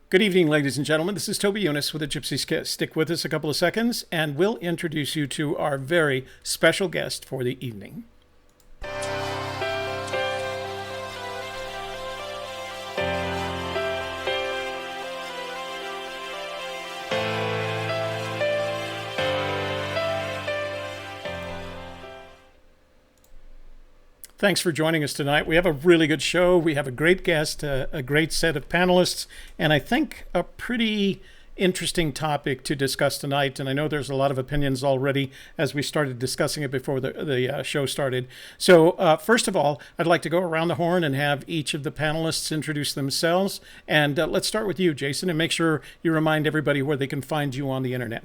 Good evening, ladies and gentlemen. This is Toby Eunice with the Gypsy Kiss. Stick with us a couple of seconds, and we'll introduce you to our very special guest for the evening. Thanks for joining us tonight. We have a really good show. We have a great guest, a great set of panelists, and I think a pretty interesting topic to discuss tonight. And I know there's a lot of opinions already as we started discussing it before the show started. So first of all, I'd like to go around the horn and have each of the panelists introduce themselves. And let's start with you, Jason, and make sure you remind everybody where they can find you on the internet.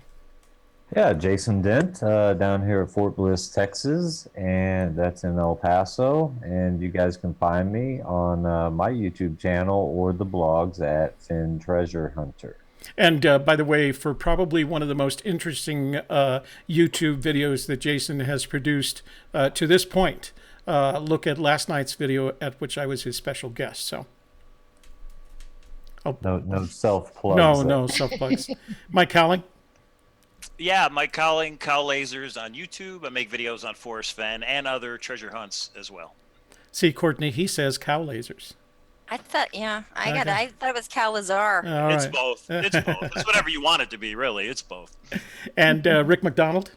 Yeah, Jason Dent, down here at Fort Bliss, Texas, and that's in El Paso. And you guys can find me on my YouTube channel or the blogs at Finn Treasure Hunter. And by the way, for probably one of the most interesting YouTube videos that Jason has produced to this point, look at last night's video at which I was his special guest. So, No self-plugs. no self plugs. Mike Cowling. Yeah, Mike Cowling, Cow Lasers on YouTube. I make videos on Forrest Fenn and other treasure hunts as well. See, Courtney, he says cow lasers. I thought it was Cal Lazar. It's both. It's both. It's whatever you want it to be, really. It's both. And Rick McDonald.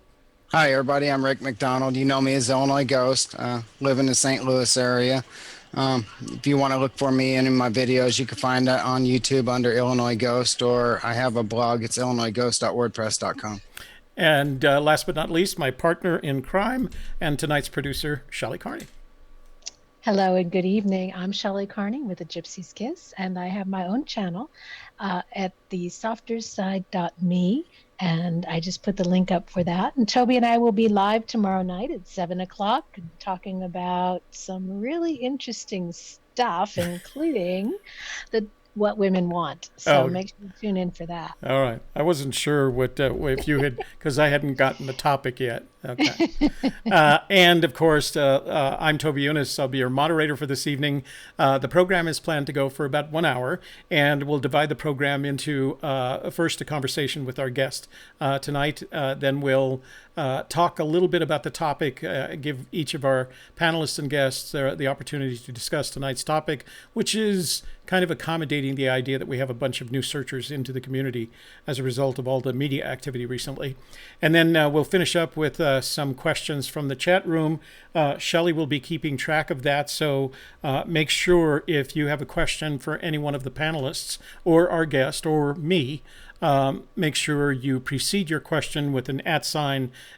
Hi, everybody. I'm Rick McDonald. You know me as Illinois Ghost. Live in the St. Louis area. If you want to look for me in my videos, you can find that on YouTube under Illinois Ghost, or I have a blog. It's illinoisghost.wordpress.com. And last but not least, my partner in crime and tonight's producer, Shelley Carney. Hello and good evening. I'm Shelley Carney with the Gypsy Kiss, and I have my own channel at the softerside.me, and I just put the link up for that. And Toby and I will be live tomorrow night at 7 o'clock talking about some really interesting stuff, including what women want. So make sure you tune in for that. All right. I wasn't sure what if you had, because I hadn't gotten the topic yet. Okay. And of course, I'm Toby Eunice. I'll be your moderator for this evening. The program is planned to go for about 1 hour, and we'll divide the program into first a conversation with our guest tonight. Then we'll talk a little bit about the topic, give each of our panelists and guests the opportunity to discuss tonight's topic, which is kind of accommodating the idea that we have a bunch of new searchers into the community as a result of all the media activity recently. And then we'll finish up with some questions from the chat room. Shelley will be keeping track of that, so make sure if you have a question for any one of the panelists or our guest or me, make sure you precede your question with an @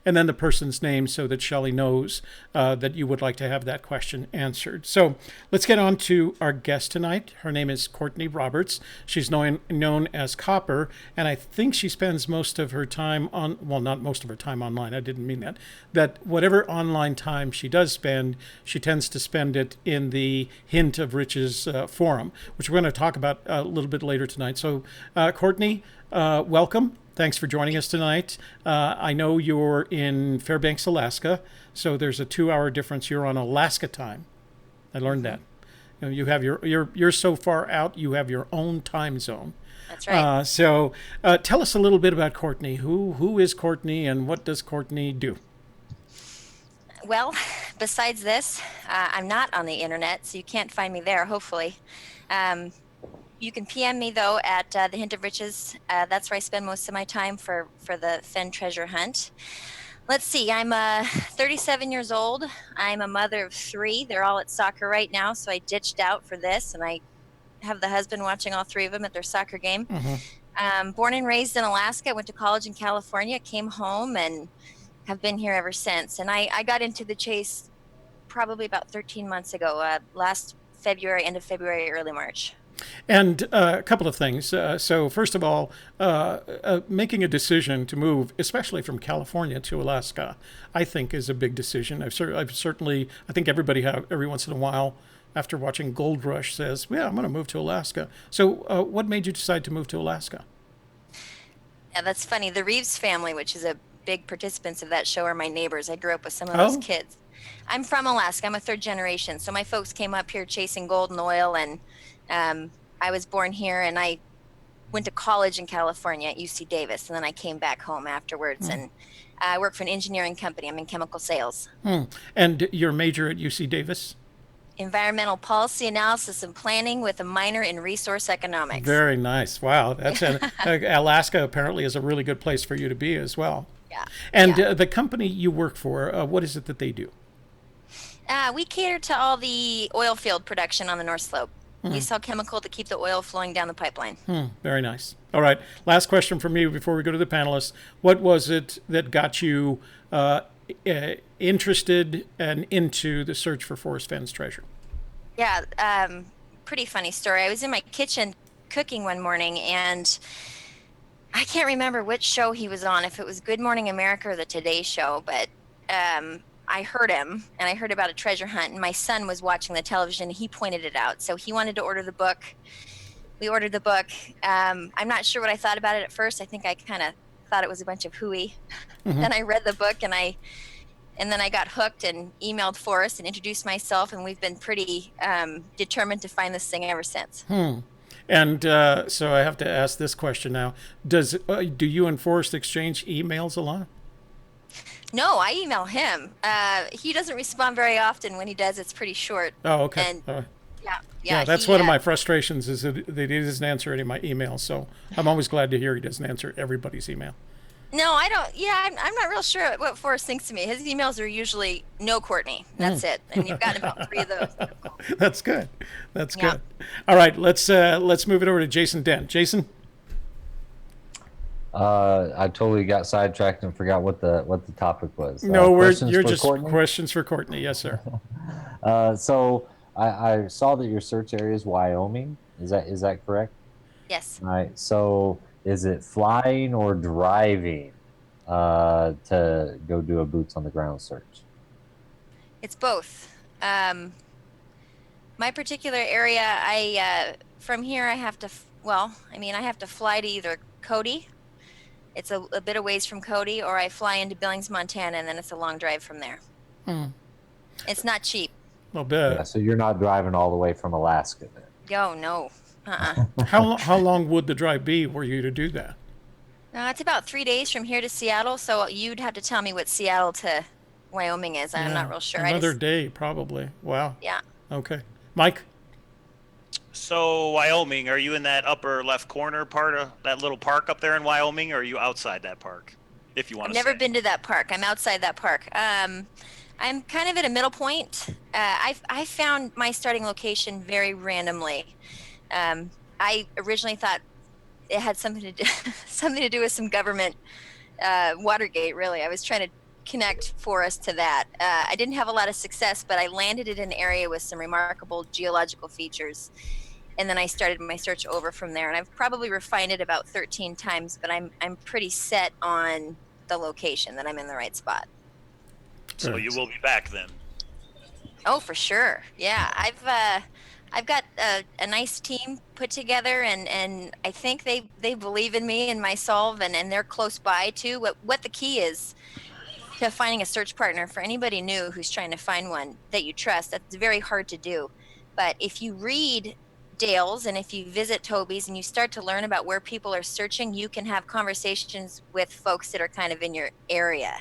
and then the person's name so that Shelley knows that you would like to have that question answered. So let's get on to our guest tonight. Her name is Courtney Roberts. She's known as Copper, and I think she spends most of her time on, well, not most of her time online, I didn't mean that whatever online time she does spend, she tends to spend it in the Hint of Riches forum, which we're going to talk about a little bit later tonight. So Courtney, welcome. Thanks for joining us tonight. I know you're in Fairbanks, Alaska, so there's a 2-hour difference. You're on Alaska time. I learned that. You know, you have you're so far out. You have your own time zone. That's right. So tell us a little bit about Courtney. Who is Courtney, and what does Courtney do? Well, besides this, I'm not on the internet, so you can't find me there. Hopefully. You can PM me, though, at the Hint of Riches. That's where I spend most of my time for the Fenn treasure hunt. Let's see. I'm 37 years old. I'm a mother of 3. They're all at soccer right now, so I ditched out for this, and I have the husband watching all 3 of them at their soccer game. Mm-hmm. Born and raised in Alaska. Went to college in California, came home, and have been here ever since. And I got into the chase probably about 13 months ago, last February, end of February, early March. And a couple of things. So first of all, making a decision to move, especially from California to Alaska, I think is a big decision. I've certainly, I think everybody every once in a while after watching Gold Rush says, yeah, I'm going to move to Alaska. So what made you decide to move to Alaska? Yeah, that's funny. The Reeves family, which is a big participants of that show, are my neighbors. I grew up with some of those kids. I'm from Alaska. I'm a 3rd generation. So my folks came up here chasing gold and oil, and I was born here, and I went to college in California at UC Davis, and then I came back home afterwards, and I work for an engineering company. I'm in chemical sales. And your major at UC Davis? Environmental policy analysis and planning with a minor in resource economics. Very nice. Wow, that's Alaska apparently is a really good place for you to be as well. Yeah. And yeah. the company you work for, what is it that they do? We cater to all the oil field production on the North Slope. We sell chemical to keep the oil flowing down the pipeline. Very nice. All right. Last question from me before we go to the panelists. What was it that got you interested and into the search for Forrest Fenn's treasure? Yeah, pretty funny story. I was in my kitchen cooking one morning, and I can't remember which show he was on, if it was Good Morning America or the Today Show, but I heard him, and I heard about a treasure hunt, and my son was watching the television. He pointed it out, so he wanted to order the book. We ordered the book. I'm not sure what I thought about it at first. I think I kind of thought it was a bunch of hooey. Then I read the book, and then I got hooked and emailed Forrest and introduced myself, and we've been pretty determined to find this thing ever since. And so I have to ask this question now. Do you and Forrest exchange emails a lot? No, I email him. He doesn't respond very often. When he does, it's pretty short. Oh, okay. And yeah, that's one of my frustrations is that he doesn't answer any of my emails. So I'm always glad to hear he doesn't answer everybody's email. No, I don't. Yeah, I'm not real sure what Forrest thinks of me. His emails are usually no Courtney. That's it. And you've gotten about 3 of those. That's good. That's good. All right, let's move it over to Jason Dent. Jason? I totally got sidetracked and forgot what the topic was. No, you're just Courtney? Questions for Courtney. Yes, sir. So I saw that your search area is Wyoming. Is that correct? Yes. All right. So is it flying or driving to go do a boots on the ground search? It's both. My particular area, from here I have to, I have to fly to either Cody. It's a bit of ways from Cody, or I fly into Billings, Montana, and then it's a long drive from there. It's not cheap. A little bit. Yeah, so you're not driving all the way from Alaska then? Oh, no. How long would the drive be were you to do that? It's about 3 days from here to Seattle, so you'd have to tell me what Seattle to Wyoming is. I'm not real sure. Another day, probably. Wow. Yeah. Okay. Mike? So Wyoming, are you in that upper left corner part of that little park up there in Wyoming, or are you outside that park? If you want to. I've never been to that park. I'm outside that park. I'm kind of at a middle point. I found my starting location very randomly. I originally thought it had something to do with some government, Watergate. Really, I was trying to connect Forrest to that. I didn't have a lot of success, but I landed in an area with some remarkable geological features. And then I started my search over from there, and I've probably refined it about 13 times, but I'm pretty set on the location, that I'm in the right spot. So you will be back then. Oh, for sure. Yeah, I've got a nice team put together, and I think they believe in me and my solve, and they're close by too. What the key is to finding a search partner for anybody new who's trying to find one that you trust. That's very hard to do. But if you read Dale's and if you visit Toby's and you start to learn about where people are searching, you can have conversations with folks that are kind of in your area.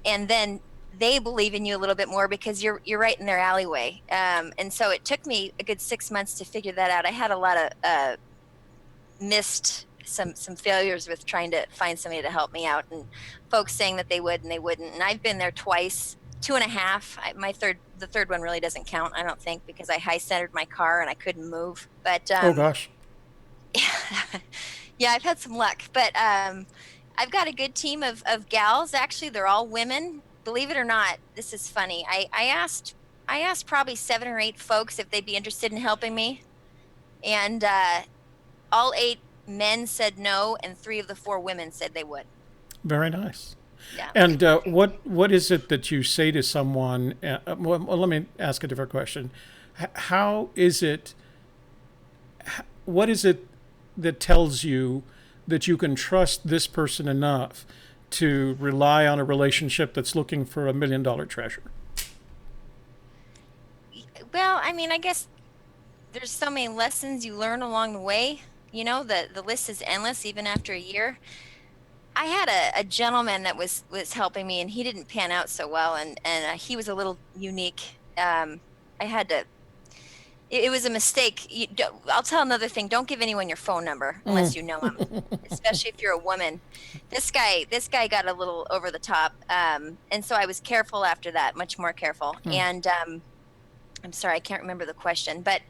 And then they believe in you a little bit more because you're right in their alleyway. And so it took me a good 6 months to figure that out. I had a lot of missed some failures with trying to find somebody to help me out, and folks saying that they would and they wouldn't. And I've been there twice, 2.5. The third one really doesn't count, I don't think, because I high centered my car and I couldn't move. But oh gosh. Yeah, I've had some luck. But I've got a good team of gals. Actually, they're all women. Believe it or not, this is funny. I asked probably 7 or 8 folks if they'd be interested in helping me, and all 8 men said no, and 3 of the 4 women said they would. Very nice. Yeah. And what is it that you say to someone? Well, let me ask a different question. What is it that tells you that you can trust this person enough to rely on a relationship that's looking for $1 million treasure? Well, I mean, I guess there's so many lessons you learn along the way. You know, the list is endless even after a year. I had a gentleman that was helping me, and he didn't pan out so well, and he was a little unique. I had to. It was a mistake. I'll tell another thing. Don't give anyone your phone number unless you know him, especially if you're a woman. This guy got a little over the top, and so I was careful after that, much more careful. And I'm sorry, I can't remember the question, but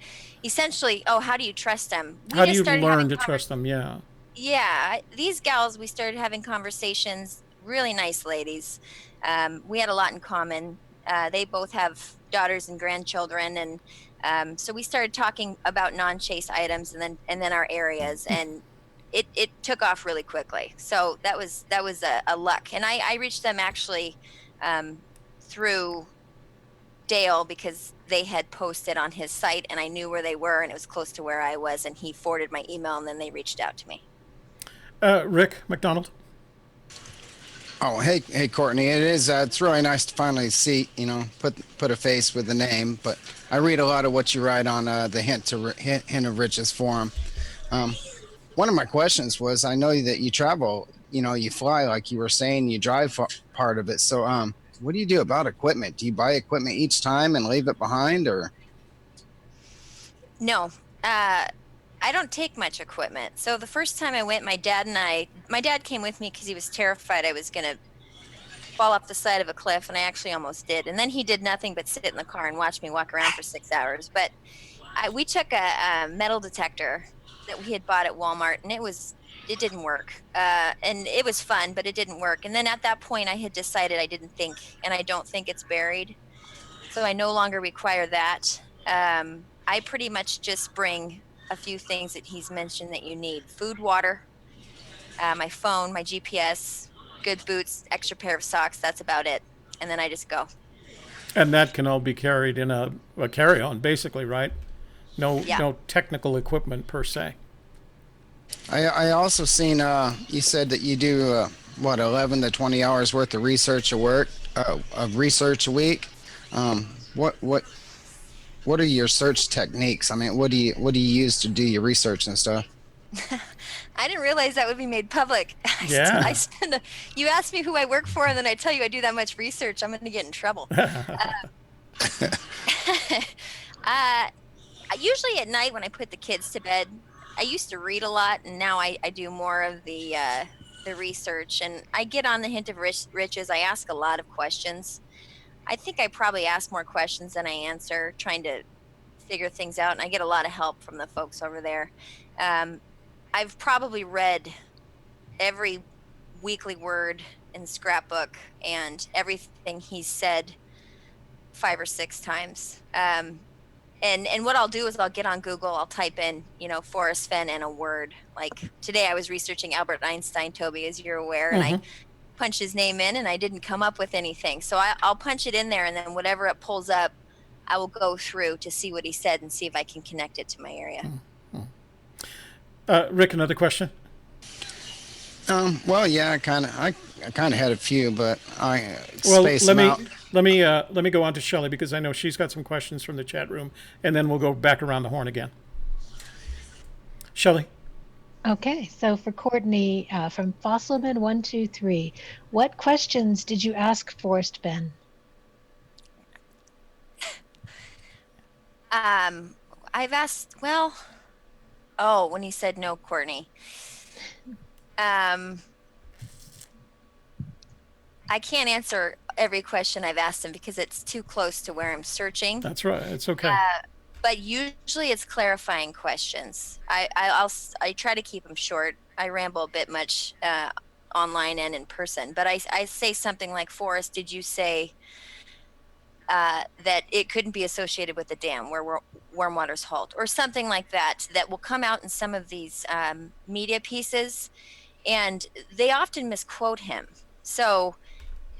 essentially, how do you trust them? How do you learn to trust them? Yeah. Yeah, these gals, we started having conversations. Really nice ladies. We had a lot in common. They both have daughters and grandchildren, and so we started talking about non-chase items, and then our areas, and it took off really quickly. So that was a luck, and I reached them actually through Dale, because they had posted on his site, and I knew where they were, and it was close to where I was, and he forwarded my email, and then they reached out to me. Rick McDonald. Oh, hey, Courtney. It's really nice to finally see, put a face with the name. But I read a lot of what you write on the Hint of Riches forum. One of my questions was, I know that you travel, you fly, like you were saying, you drive part of it. So, what do you do about equipment? Do you buy equipment each time and leave it behind, or? No. I don't take much equipment. So the first time I went, my dad came with me because he was terrified I was going to fall off the side of a cliff, and I actually almost did. And then he did nothing but sit in the car and watch me walk around for 6 hours. But we took a metal detector that we had bought at Walmart, and it didn't work. And it was fun, but it didn't work. And then at that point, I had decided I don't think it's buried. So I no longer require that. I pretty much just bring a few things that he's mentioned that you need: food, water, my phone, my GPS, good boots, extra pair of socks. That's about it. And then I just go. And that can all be carried in a carry-on, basically, right? No technical equipment per se. I also seen you said that you do 11 to 20 hours worth of research a week. What are your search techniques? I mean, what do you use to do your research and stuff? I didn't realize that would be made public. Yeah. You asked me who I work for, and then I tell you I do that much research, I'm going to get in trouble. Usually at night when I put the kids to bed, I used to read a lot, and now I do more of the research. And I get on the Hint of Riches. I ask a lot of questions. I think I probably ask more questions than I answer, trying to figure things out, and I get a lot of help from the folks over there. I've probably read every weekly word in Scrapbook and everything he said 5 or 6 times. And what I'll do is I'll get on Google, I'll type in, Forrest Fenn and a word. Like today I was researching Albert Einstein, Toby, as you're aware, and I punch his name in, and I didn't come up with anything. So I'll punch it in there, and then whatever it pulls up, I will go through to see what he said and see if I can connect it to my area. Rick, another question? Well, yeah, I kind of had a few, but I spaced them out. Let me go on to Shelley, because I know she's got some questions from the chat room, and then we'll go back around the horn again. Shelley. Okay, so for Courtney from Fossilman123, what questions did you ask Forrest Fenn? I've asked, when he said no, Courtney. I can't answer every question I've asked him because it's too close to where I'm searching. That's right. It's okay. But usually it's clarifying questions. I try to keep them short. I ramble a bit much online and in person. But I say something like, Forrest, did you say that it couldn't be associated with the dam where warm waters halt? Or something like that will come out in some of these media pieces. And they often misquote him. So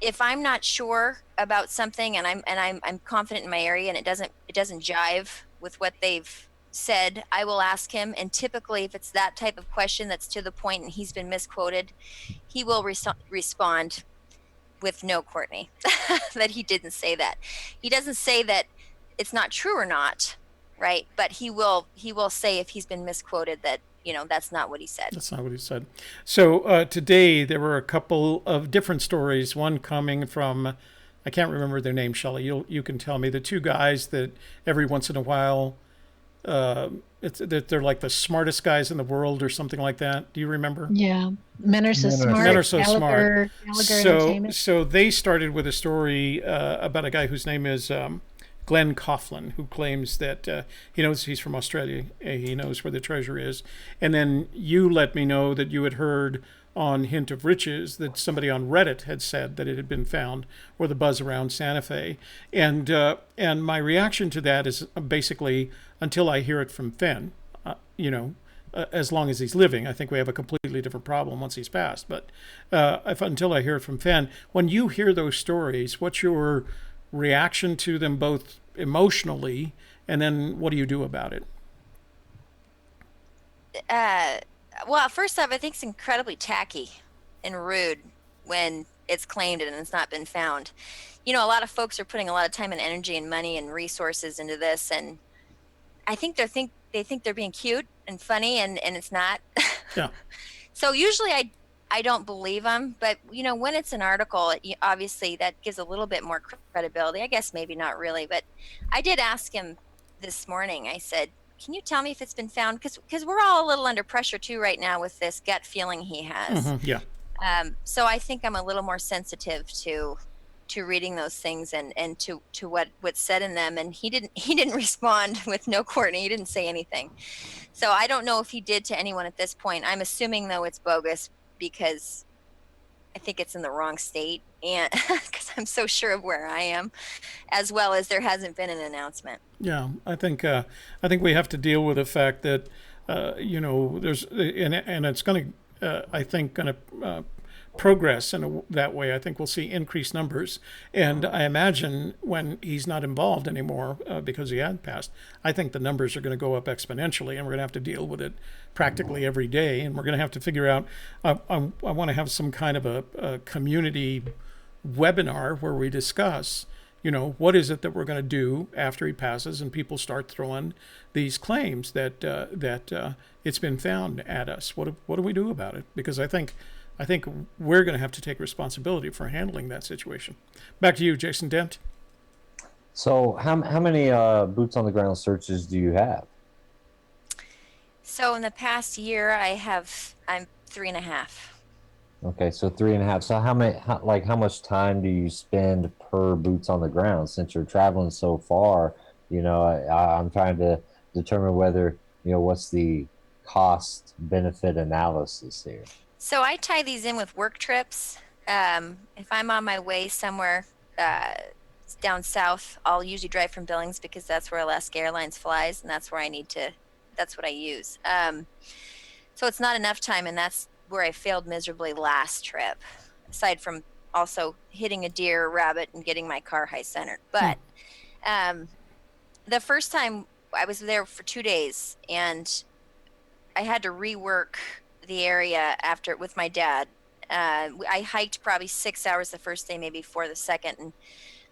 if I'm not sure about something and I'm confident in my area and it doesn't jive with what they've said, I will ask him. And typically, if it's that type of question that's to the point and he's been misquoted, he will respond with no, Courtney, that he didn't say that. He doesn't say that it's not true or not, right? But he will say, if he's been misquoted, that that's not what he said. That's not what he said. So today there were a couple of different stories. One coming from, I can't remember their name, Shelley. You can tell me. The two guys that every once in a while, they're like the smartest guys in the world or something like that. Do you remember? Yeah. Men Are So Smart. Men Are So Smart. Gallagher Entertainment. So they started with a story about a guy whose name is Glenn Coughlin, who claims that he knows he's from Australia. He knows where the treasure is. And then you let me know that you had heard on Hint of Riches that somebody on Reddit had said that it had been found, or the buzz around Santa Fe. And my reaction to that is basically, until I hear it from Fenn, as long as he's living. I think we have a completely different problem once he's passed. But until I hear it from Fenn, when you hear those stories, what's your reaction to them, both emotionally, and then what do you do about it? Well, first off, I think it's incredibly tacky and rude when it's claimed and it's not been found. A lot of folks are putting a lot of time and energy and money and resources into this, and I think they think they're being cute and funny, and it's not. Yeah. So usually I don't believe them, but when it's an article, obviously that gives a little bit more credibility. I guess maybe not really, but I did ask him this morning. I said, "Can you tell me if it's been found?" Because we're all a little under pressure too right now with this gut feeling he has. Mm-hmm, yeah. So I think I'm a little more sensitive to reading those things and to what's said in them. And he didn't respond with no, Courtney. He didn't say anything. So I don't know if he did to anyone at this point. I'm assuming though it's bogus, because I think it's in the wrong state, and because I'm so sure of where I am, as well as there hasn't been an announcement. Yeah, I think we have to deal with the fact that there's and it's going to I think going to progress in that way. I think we'll see increased numbers, and I imagine when he's not involved anymore because he had passed, I think the numbers are going to go up exponentially, and we're going to have to deal with it practically every day, and we're going to have to figure out. I want to have some kind of a community webinar where we discuss, what is it that we're going to do after he passes, and people start throwing these claims that it's been found at us. What do we do about it? Because I think we're going to have to take responsibility for handling that situation. Back to you, Jason Dent. So how many boots on the ground searches do you have? So in the past year, I'm 3.5. Okay, so 3.5. So how much time do you spend per boots on the ground since you're traveling so far? I'm trying to determine whether, what's the cost benefit analysis here. So I tie these in with work trips. If I'm on my way somewhere down south, I'll usually drive from Billings because that's where Alaska Airlines flies, and that's where that's what I use. So it's not enough time, and that's where I failed miserably last trip, aside from also hitting a deer, rabbit, and getting my car high centered. But the first time I was there for 2 days, and I had to rework the area after with my dad. I hiked probably 6 hours the first day, maybe 4 the second, and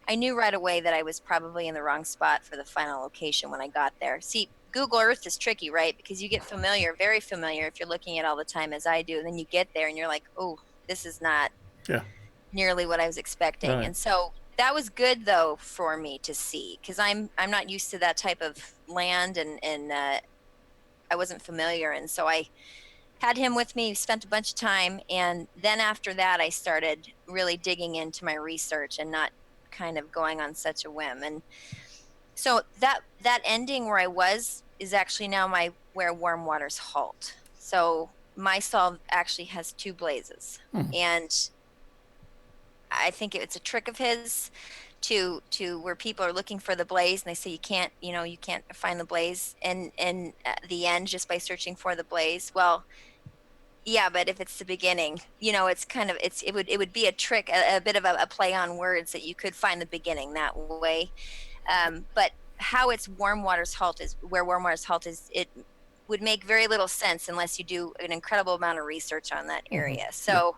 I knew right away that I was probably in the wrong spot for the final location when I got there. See, Google Earth is tricky, right? Because you get familiar, very familiar, if you're looking at it all the time as I do, and then you get there and you're like, oh, this is not nearly what I was expecting. Right. And so that was good though for me to see, because I'm not used to that type of land, and I wasn't familiar, and so I had him with me, spent a bunch of time, and then after that I started really digging into my research and not kind of going on such a whim. And so that ending where I was is actually now where warm waters halt. So my stall actually has 2 blazes, and I think it's a trick of his to where people are looking for the blaze, and they say you can't find the blaze and at the end just by searching for the blaze. Well, yeah, but if it's the beginning, it's kind of it would be a trick, a bit of a play on words, that you could find the beginning that way. But how it's warm waters halt is it would make very little sense unless you do an incredible amount of research on that area. So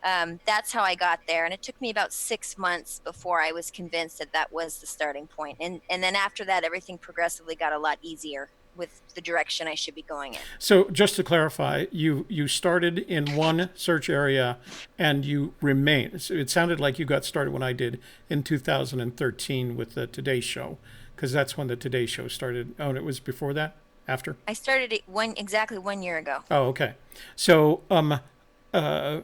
that's how I got there, and it took me about 6 months before I was convinced that was the starting point. And then after that, everything progressively got a lot easier with the direction I should be going in. So just to clarify, you started in one search area and you remain. So it sounded like you got started when I did in 2013 with the Today Show, because that's when the Today Show started. Oh, and it was before that? After? I started it exactly 1 year ago. Oh, okay. So the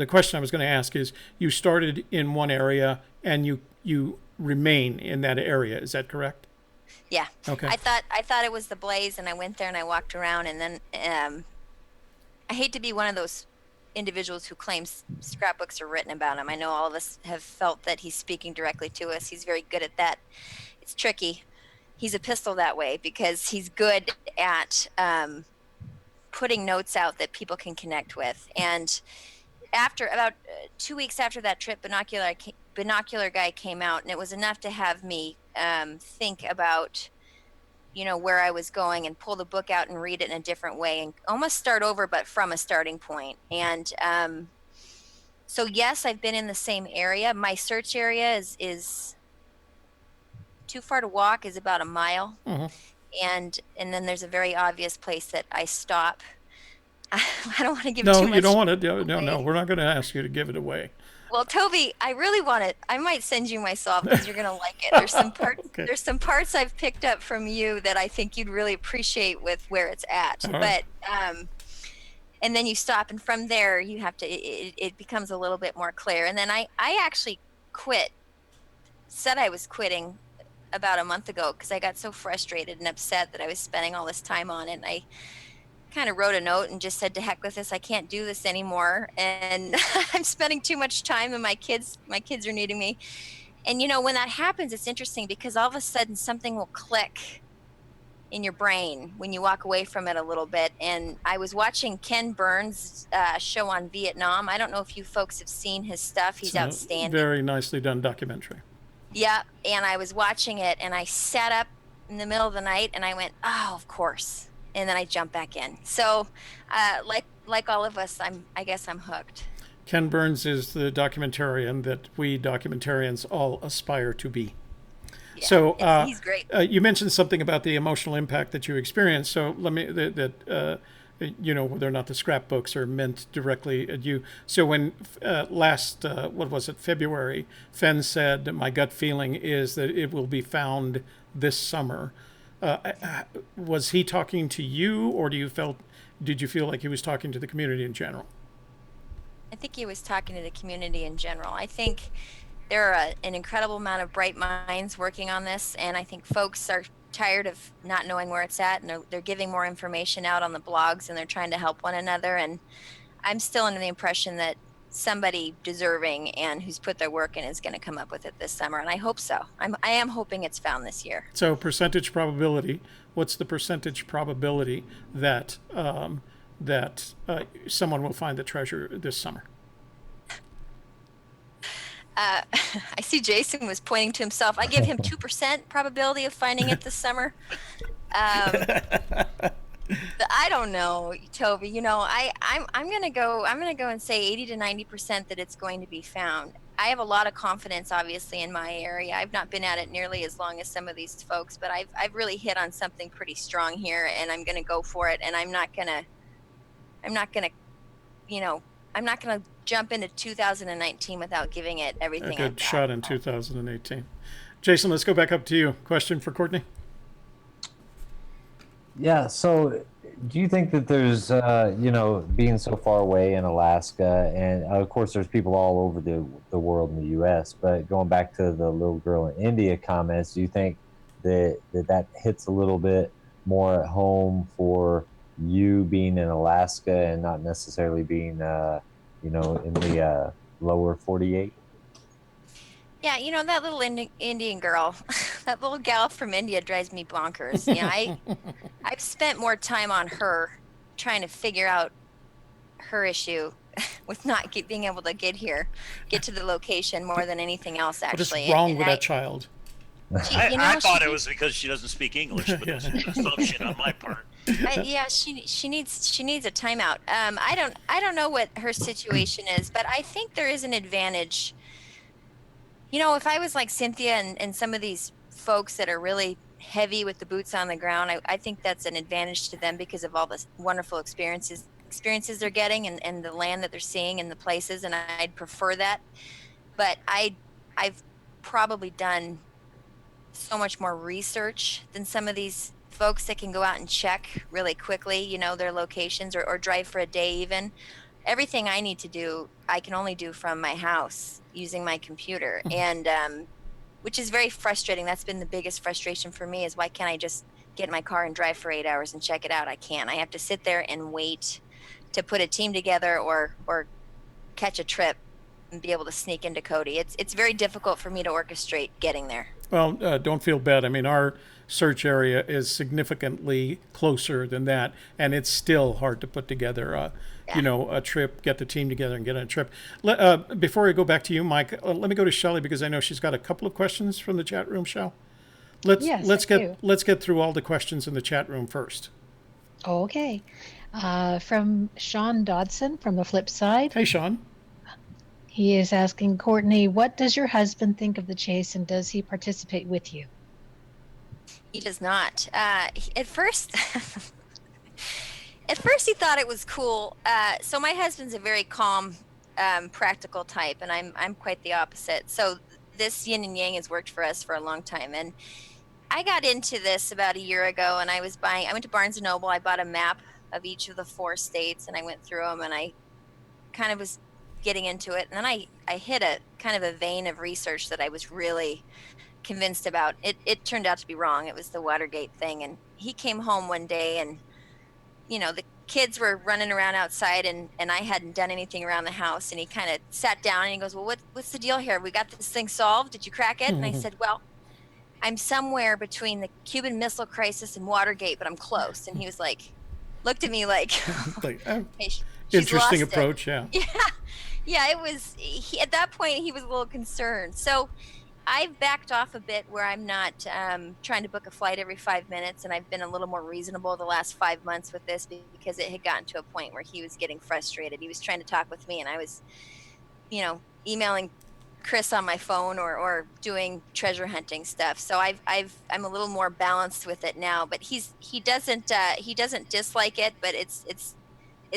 question I was going to ask is, you started in one area and you remain in that area. Is that correct? Yeah. Okay. I thought it was the Blaze, and I went there and I walked around, and then I hate to be one of those individuals who claims scrapbooks are written about him. I know all of us have felt that he's speaking directly to us. He's very good at that. It's tricky. He's a pistol that way because he's good at putting notes out that people can connect with. And after about 2 weeks after that trip, Binocular Guy came out, and it was enough to have me think about, where I was going and pull the book out and read it in a different way and almost start over, but from a starting point. And so yes, I've been in the same area. My search area is too far to walk, is about a mile. Mm-hmm. And then there's a very obvious place that I stop. I don't want to give No, too much. you don't want to. No, we're not going to ask you to give it away. Well, Toby, I really want it. I might send you myself because you're gonna like it. There's some parts. Okay. There's some parts I've picked up from you that I think you'd really appreciate with where it's at. All right. But and then you stop, and from there you have to. It becomes a little bit more clear. And then I actually said I was quitting about a month ago because I got so frustrated and upset that I was spending all this time on it. And I kind of wrote a note and just said, to heck with this, I can't do this anymore, and I'm spending too much time, and my kids are needing me. And when that happens, it's interesting because all of a sudden something will click in your brain when you walk away from it a little bit. And I was watching Ken Burns' show on Vietnam. I don't know if you folks have seen his stuff. He's outstanding. Very nicely done documentary. Yeah, and I was watching it, and I sat up in the middle of the night, and I went, oh, of course. And then I jump back in. So, like all of us, I guess I'm hooked. Ken Burns is the documentarian that we documentarians all aspire to be. Yeah, so he's great. You mentioned something about the emotional impact that you experienced. So let me whether or not the scrapbooks are meant directly at you. So when last February, Fenn said, "My gut feeling is that it will be found this summer." Was he talking to you, or did you feel like he was talking to the community in general? I think he was talking to the community in general. I think there are an incredible amount of bright minds working on this, and I think folks are tired of not knowing where it's at, and they're giving more information out on the blogs, and they're trying to help one another. And I'm still under the impression that somebody deserving and who's put their work in is going to come up with it this summer, and I hope so. I am hoping it's found this year. So percentage probability, what's the percentage probability that someone will find the treasure this summer? I see Jason was pointing to himself. I give him 2% probability of finding it this summer. I don't know, Toby. I'm gonna go and say 80 to 90% that it's going to be found. I have a lot of confidence, obviously, in my area. I've not been at it nearly as long as some of these folks, but I've really hit on something pretty strong here, and I'm gonna go for it. And I'm not gonna jump into 2019 without giving it everything. A good shot in 2018. Jason, let's go back up to you. Question for Courtney. Yeah, so do you think that there's, being so far away in Alaska, and of course there's people all over the world in the U.S., but going back to the little girl in India comments, do you think that hits a little bit more at home for you being in Alaska and not necessarily being, in the lower 48? Yeah, that little Indian girl, that little gal from India drives me bonkers. I've spent more time on her trying to figure out her issue with not being able to get to the location more than anything else, actually. What is wrong with that child? I thought it was because she doesn't speak English, but it was an assumption on my part. She needs a timeout. I don't know what her situation is, but I think there is an advantage. If I was like Cynthia and some of these folks that are really heavy with the boots on the ground. I think that's an advantage to them because of all the wonderful experiences they're getting, and the land that they're seeing and the places, and I'd prefer that. But I've probably done so much more research than some of these folks that can go out and check really quickly, their locations, or drive for a day even. Everything I need to do, I can only do from my house using my computer. And which is very frustrating. That's been the biggest frustration for me, is why can't I just get in my car and drive for 8 hours and check it out? I can't. I have to sit there and wait to put a team together or catch a trip and be able to sneak into Cody. It's very difficult for me to orchestrate getting there. Well, don't feel bad. I mean, our search area is significantly closer than that, and it's still hard to put together a trip, get the team together and get on a trip. Before I go back to you, Mike, let me go to Shelley, because I know she's got a couple of questions from the chat room. Let's get through all the questions in the chat room first. Okay. From Sean Dodson from the Flip Side. Hey, Sean. He is asking, Courtney, what does your husband think of the chase, and does he participate with you? He does not. At first, he thought it was cool. So my husband's a very calm, practical type, and I'm quite the opposite. So this yin and yang has worked for us for a long time. And I got into this about a year ago, and I went to Barnes & Noble. I bought a map of each of the 4 states, and I went through them, and I kind of was getting into it. And then I hit a kind of a vein of research that I was really convinced about. It turned out to be wrong. It was the Watergate thing. And he came home one day, and the kids were running around outside, and I hadn't done anything around the house. And he kind of sat down and he goes, well, what's the deal here? We got this thing solved. Did you crack it? And I said, well, I'm somewhere between the Cuban Missile Crisis and Watergate, but I'm close. And he was looked at me like, hey, interesting approach. Yeah. Yeah, it was, at that point, he was a little concerned. So I've backed off a bit, where I'm not trying to book a flight every 5 minutes. And I've been a little more reasonable the last 5 months with this, because it had gotten to a point where he was getting frustrated. He was trying to talk with me, and I was, emailing Chris on my phone or doing treasure hunting stuff. So I'm a little more balanced with it now, but he doesn't dislike it, but it's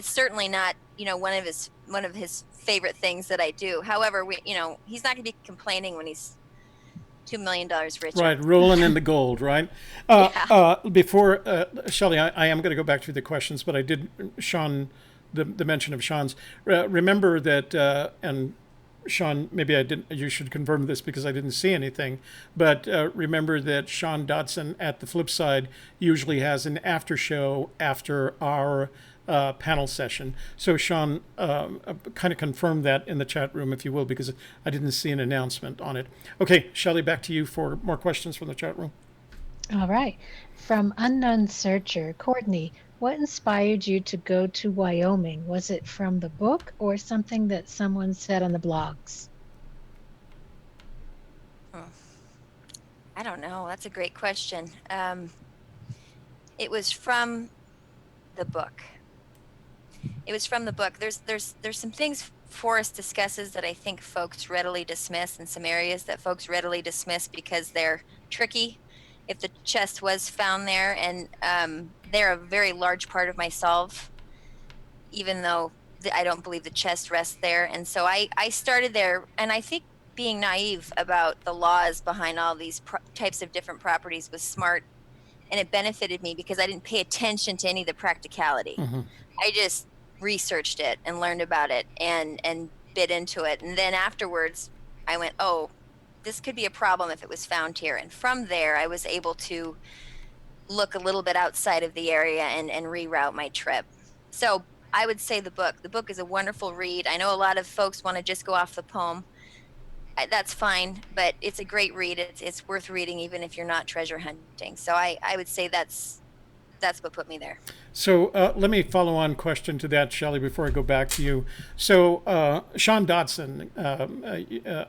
certainly not, one of his favorite things that I do. However, he's not going to be complaining when he's $2 million richer. Right, rolling in the gold, right? Before Shelley, I am going to go back through the questions, but I did, Sean, the mention of Sean's. Remember that, and Sean, maybe you should confirm this because I didn't see anything, but remember that Sean Dodson at the Flip Side usually has an after show after our panel session. So Sean, kind of confirm that in the chat room, if you will, because I didn't see an announcement on it. Okay, Shelley, back to you for more questions from the chat room. All right. From Unknown Searcher, Courtney, what inspired you to go to Wyoming? Was it from the book or something that someone said on the blogs? I don't know. That's a great question. It was from the book. There's some things Forrest discusses that I think folks readily dismiss, and some areas that folks readily dismiss because they're tricky. If the chest was found there, and they're a very large part of my solve, even though I don't believe the chest rests there. And so I started there, and I think being naive about the laws behind all these types of different properties was smart, and it benefited me because I didn't pay attention to any of the practicality. I just researched it and learned about it and bit into it. And then afterwards I went, oh, this could be a problem if it was found here. And from there, I was able to look a little bit outside of the area and reroute my trip. So I would say the book. The book is a wonderful read. I know a lot of folks want to just go off the poem. That's fine, but it's a great read. It's worth reading even if you're not treasure hunting. So I would say that's what put me there. So let me follow on question to that, Shelley, before I go back to you. So Sean Dodson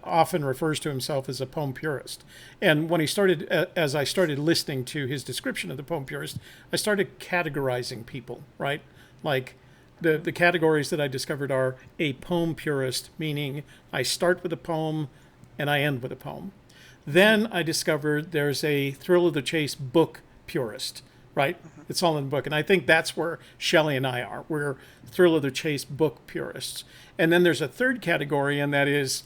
often refers to himself as a poem purist. And when as I started listening to his description of the poem purist, I started categorizing people, right? Like the categories that I discovered are a poem purist, meaning I start with a poem and I end with a poem. Then I discovered there's a Thrill of the Chase book purist, right? It's all in the book. And I think that's where Shelley and I are. We're Thrill of the Chase book purists. And then there's a third category, and that is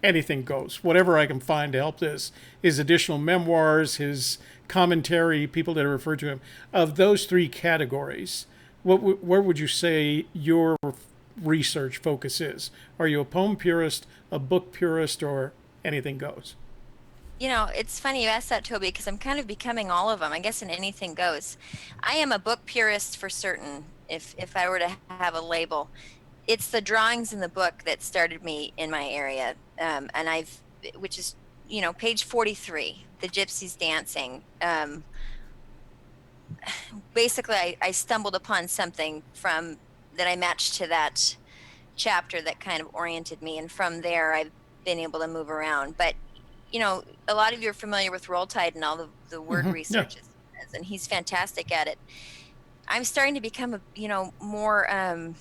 anything goes. Whatever I can find to help this, his additional memoirs, his commentary, people that refer to him. Of those three categories, where would you say your research focus is? Are you a poem purist, a book purist, or anything goes? You know, it's funny you asked that, Toby, because I'm kind of becoming all of them. I guess in anything goes. I am a book purist for certain. If I were to have a label, it's the drawings in the book that started me in my area, and which is, page 43, the gypsies dancing. Basically, I stumbled upon something from that I matched to that chapter that kind of oriented me, and from there I've been able to move around. But a lot of you are familiar with Roll Tide and all the word research, and he's fantastic at it. I'm starting to become more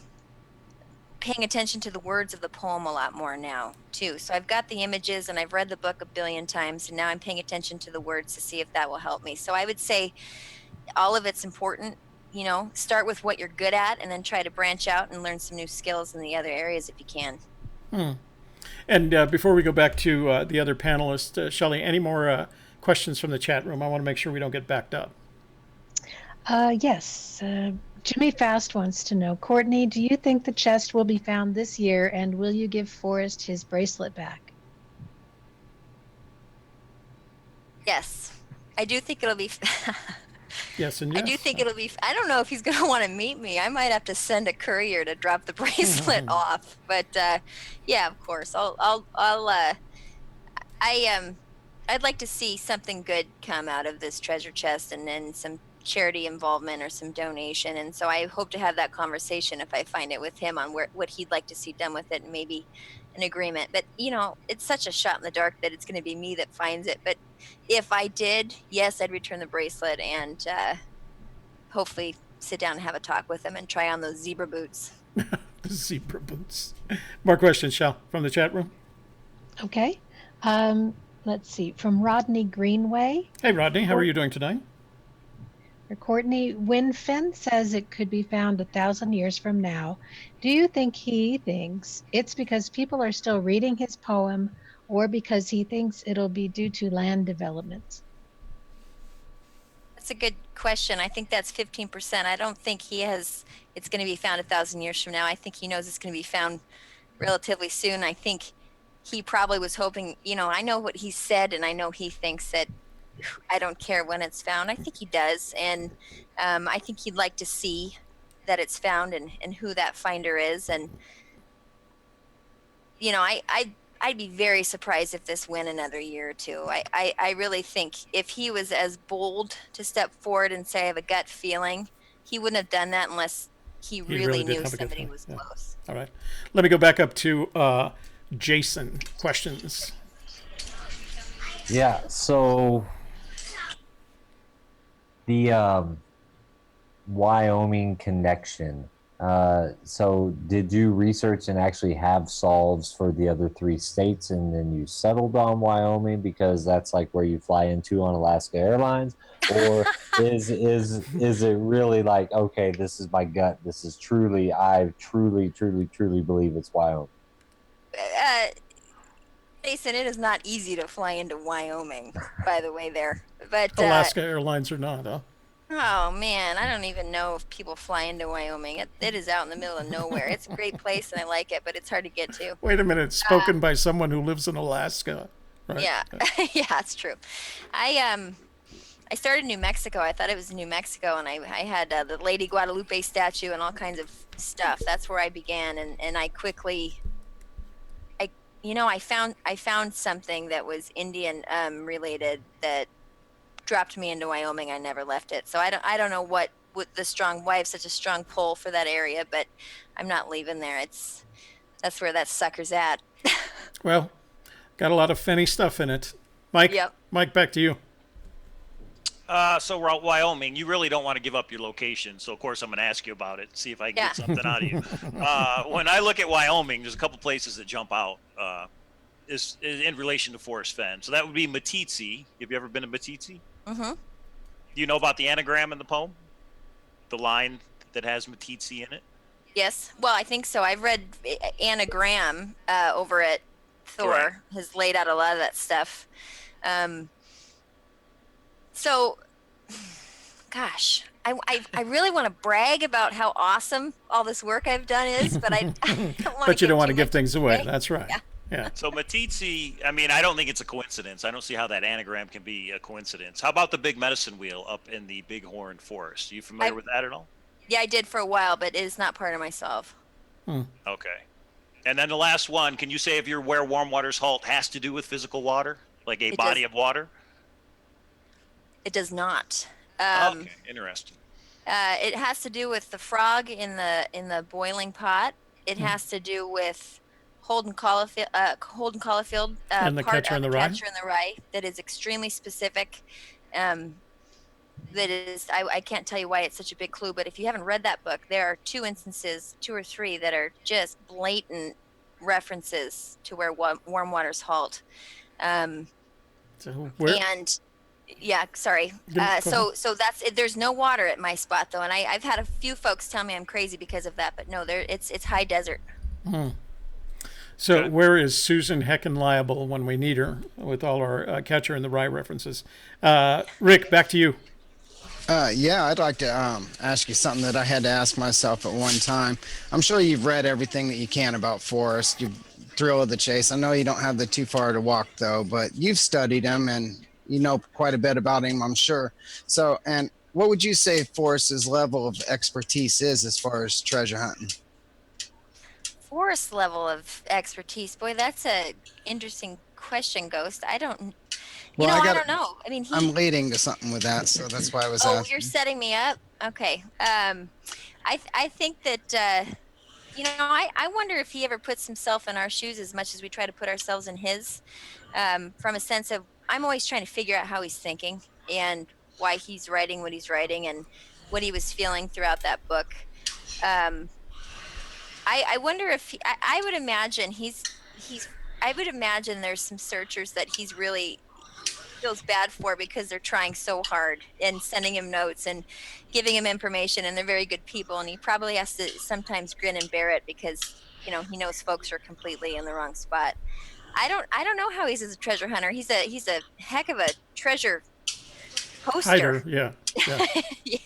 paying attention to the words of the poem a lot more now too. So I've got the images and I've read the book a billion times, and now I'm paying attention to the words to see if that will help me. So I would say all of it's important. Start with what you're good at and then try to branch out and learn some new skills in the other areas if you can. And before we go back to the other panelists, Shelley, any more questions from the chat room? I want to make sure we don't get backed up. Yes. Jimmy Fast wants to know, Courtney, do you think the chest will be found this year, and will you give Forrest his bracelet back? Yes, I do think it'll be. Yes and yes. I do think it'll be. I don't know if he's going to want to meet me. I might have to send a courier to drop the bracelet off. But yeah, of course, I'd like to see something good come out of this treasure chest, and then some charity involvement or some donation. And so I hope to have that conversation if I find it with him on what he'd like to see done with it, and maybe an agreement. But it's such a shot in the dark that it's going to be me that finds it. But if I did, yes, I'd return the bracelet and hopefully sit down and have a talk with him and try on those zebra boots. The zebra boots. More questions, Shell, from the chat room? Okay. Let's see. From Rodney Greenway. Hey, Rodney. How are you doing today? Courtney, when Fenn says it could be found 1,000 years from now, do you think he thinks it's because people are still reading his poem, or because he thinks it'll be due to land development? That's a good question. I think that's 15%. I don't think it's going to be found 1,000 years from now. I think he knows it's going to be found relatively soon. I think he probably was hoping, I know what he said, and I know he thinks that I don't care when it's found. I think he does. And I think he'd like to see that it's found and who that finder is. And, I'd be very surprised if this went another year or two. I really think if he was as bold to step forward and say, I have a gut feeling, he wouldn't have done that unless he really knew somebody was close. All right. Let me go back up to Jason. Questions? Yeah, so the Wyoming connection. So did you research and actually have solves for the other three states, and then you settled on Wyoming because that's like where you fly into on Alaska Airlines? Or is it really like, okay, this is my gut, this is I truly believe it's Wyoming? Jason, it is not easy to fly into Wyoming, by the way there. But Alaska Airlines or not, huh? Oh man, I don't even know if people fly into Wyoming. It is out in the middle of nowhere. It's a great place and I like it, but it's hard to get to. Wait a minute, spoken by someone who lives in Alaska, right? Yeah, yeah, it's true. I started in New Mexico. I thought it was New Mexico, and I had the Lady Guadalupe statue and all kinds of stuff. That's where I began, and I quickly, I found something that was Indian related that dropped me into Wyoming. I never left it. So I don't know why I have such a strong pull for that area, but I'm not leaving there. That's where that sucker's at. Well, got a lot of Fenny stuff in it. Mike, Yep. Mike, back to you. So we're out Wyoming. You really don't want to give up your location. So, of course, I'm going to ask you about it, see if I can get something out of you. When I look at Wyoming, there's a couple places that jump out. is in relation to Forrest Fenn. So that would be Matitsi. Have you ever been to Matitsi? Mm-hmm. Do you know about the anagram in the poem? The line that has Matitsi in it? Yes. Well, I think so. I've read Anagram over at Thor. Correct. Has laid out a lot of that stuff. So, gosh, I really want to brag about how awesome all this work I've done is, but I don't want But you don't want to too give much things away. away. That's right. Yeah. Yeah. So Matitsi, I mean, I don't think it's a coincidence. I don't see how that anagram can be a coincidence. How about the big medicine wheel up in the Bighorn Forest? Are you familiar with that at all? Yeah, I did for a while, but it is not part of my solve. Okay. And then the last one, can you say if where warm waters halt has to do with physical water, like a It body does. of water? It does not. Okay, interesting. It has to do with the frog in the boiling pot. It has to do with Holden Caulfield, And the part Catcher in of the Rye? Catcher in the Rye, that is extremely specific. That is, I can't tell you why it's such a big clue, but if you haven't read that book, there are two or three that are just blatant references to where warm waters halt. So where? And yeah, sorry. Go ahead. So that's it. There's no water at my spot though, and I've had a few folks tell me I'm crazy because of that, but no, it's high desert. So Okay. where is Susan heckin' liable when we need her with all our Catcher in the Rye references? Rick, back to you. Yeah, I'd like to ask you something that I had to ask myself at one time. I'm sure you've read everything that you can about Forrest. You're thrill of the chase. I know you don't have the too far to walk though, but you've studied him and you know quite a bit about him, I'm sure. So, and what would you say Forrest's level of expertise is as far as treasure hunting? Forest level of expertise, boy, that's a interesting question, Ghost. I don't. Well, I don't know. I mean, I'm leading to something with that, so that's why I was Oh, asking. you're setting me up. Okay. I think that I wonder if he ever puts himself in our shoes as much as we try to put ourselves in his. From a sense of, I'm always trying to figure out how he's thinking and why he's writing what he's writing and what he was feeling throughout that book. I wonder if I would imagine I would imagine there's some searchers that he's really feels bad for because they're trying so hard and sending him notes and giving him information, and they're very good people, and he probably has to sometimes grin and bear it because he knows folks are completely in the wrong spot. I don't know how he's as a treasure hunter. He's a heck of a treasure poster. Hider, yeah. Yeah.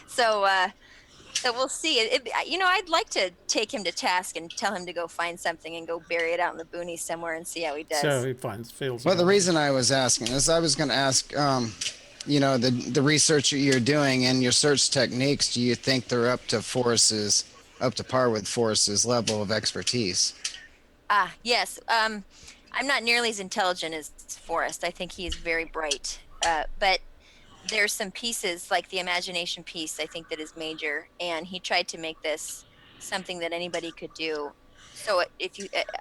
So we'll see. I'd like to take him to task and tell him to go find something and go bury it out in the boonies somewhere and see how he does. So he feels. Well, the reason I was asking is I was going to ask, the research that you're doing and your search techniques, do you think they're up to par with Forrest's level of expertise? Yes. I'm not nearly as intelligent as Forrest. I think he is very bright. But there's some pieces like the imagination piece, I think, that is major. And he tried to make this something that anybody could do. So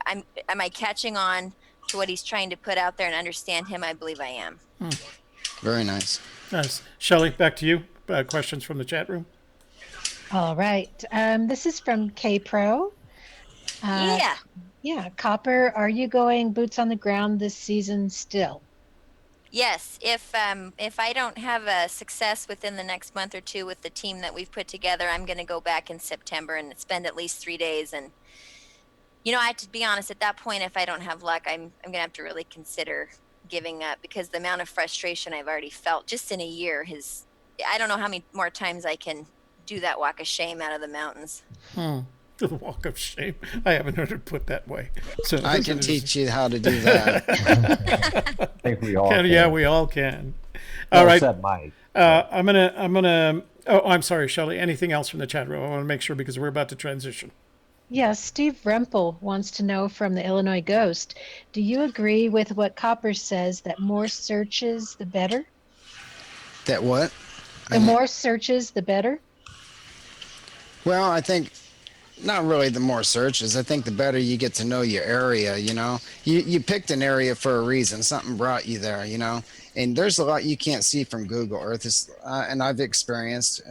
am I catching on to what he's trying to put out there and understand him? I believe I am. Very nice. Nice. Shelley, back to you. Questions from the chat room? All right. This is from K-Pro. Yeah. Yeah. Copper, are you going boots on the ground this season still? Yes, if I don't have a success within the next month or two with the team that we've put together, I'm going to go back in September and spend at least 3 days. And I have to be honest. At that point, if I don't have luck, I'm going to have to really consider giving up because the amount of frustration I've already felt just in a year I don't know how many more times I can do that walk of shame out of the mountains. The walk of shame. I haven't heard it put that way. So I can teach you how to do that. I think we all can. Yeah, we all can. Well, All right. except Mike. I'm gonna. Oh, I'm sorry, Shelley. Anything else from the chat room? I want to make sure because we're about to transition. Yes, Steve Rempel wants to know from the Illinois Ghost, do you agree with what Copper says that more searches, the better? That what? The more searches, the better? Well, I think not really the more searches. I think the better you get to know your area, You picked an area for a reason. Something brought you there, And there's a lot you can't see from Google Earth. And I've experienced,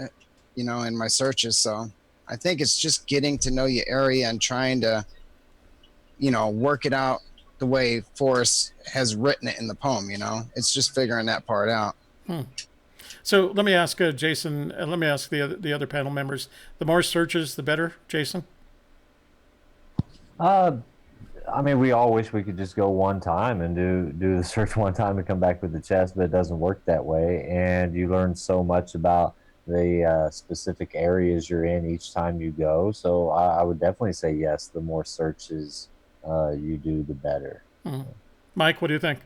in my searches. So I think it's just getting to know your area and trying to, work it out the way Forrest has written it in the poem. It's just figuring that part out. So let me ask Jason, and let me ask the other panel members. The more searches, the better, Jason? I mean, we all wish we could just go one time and do the search one time and come back with the chest, but it doesn't work that way. And you learn so much about the specific areas you're in each time you go. So I would definitely say yes. The more searches you do, the better. Mike, what do you think?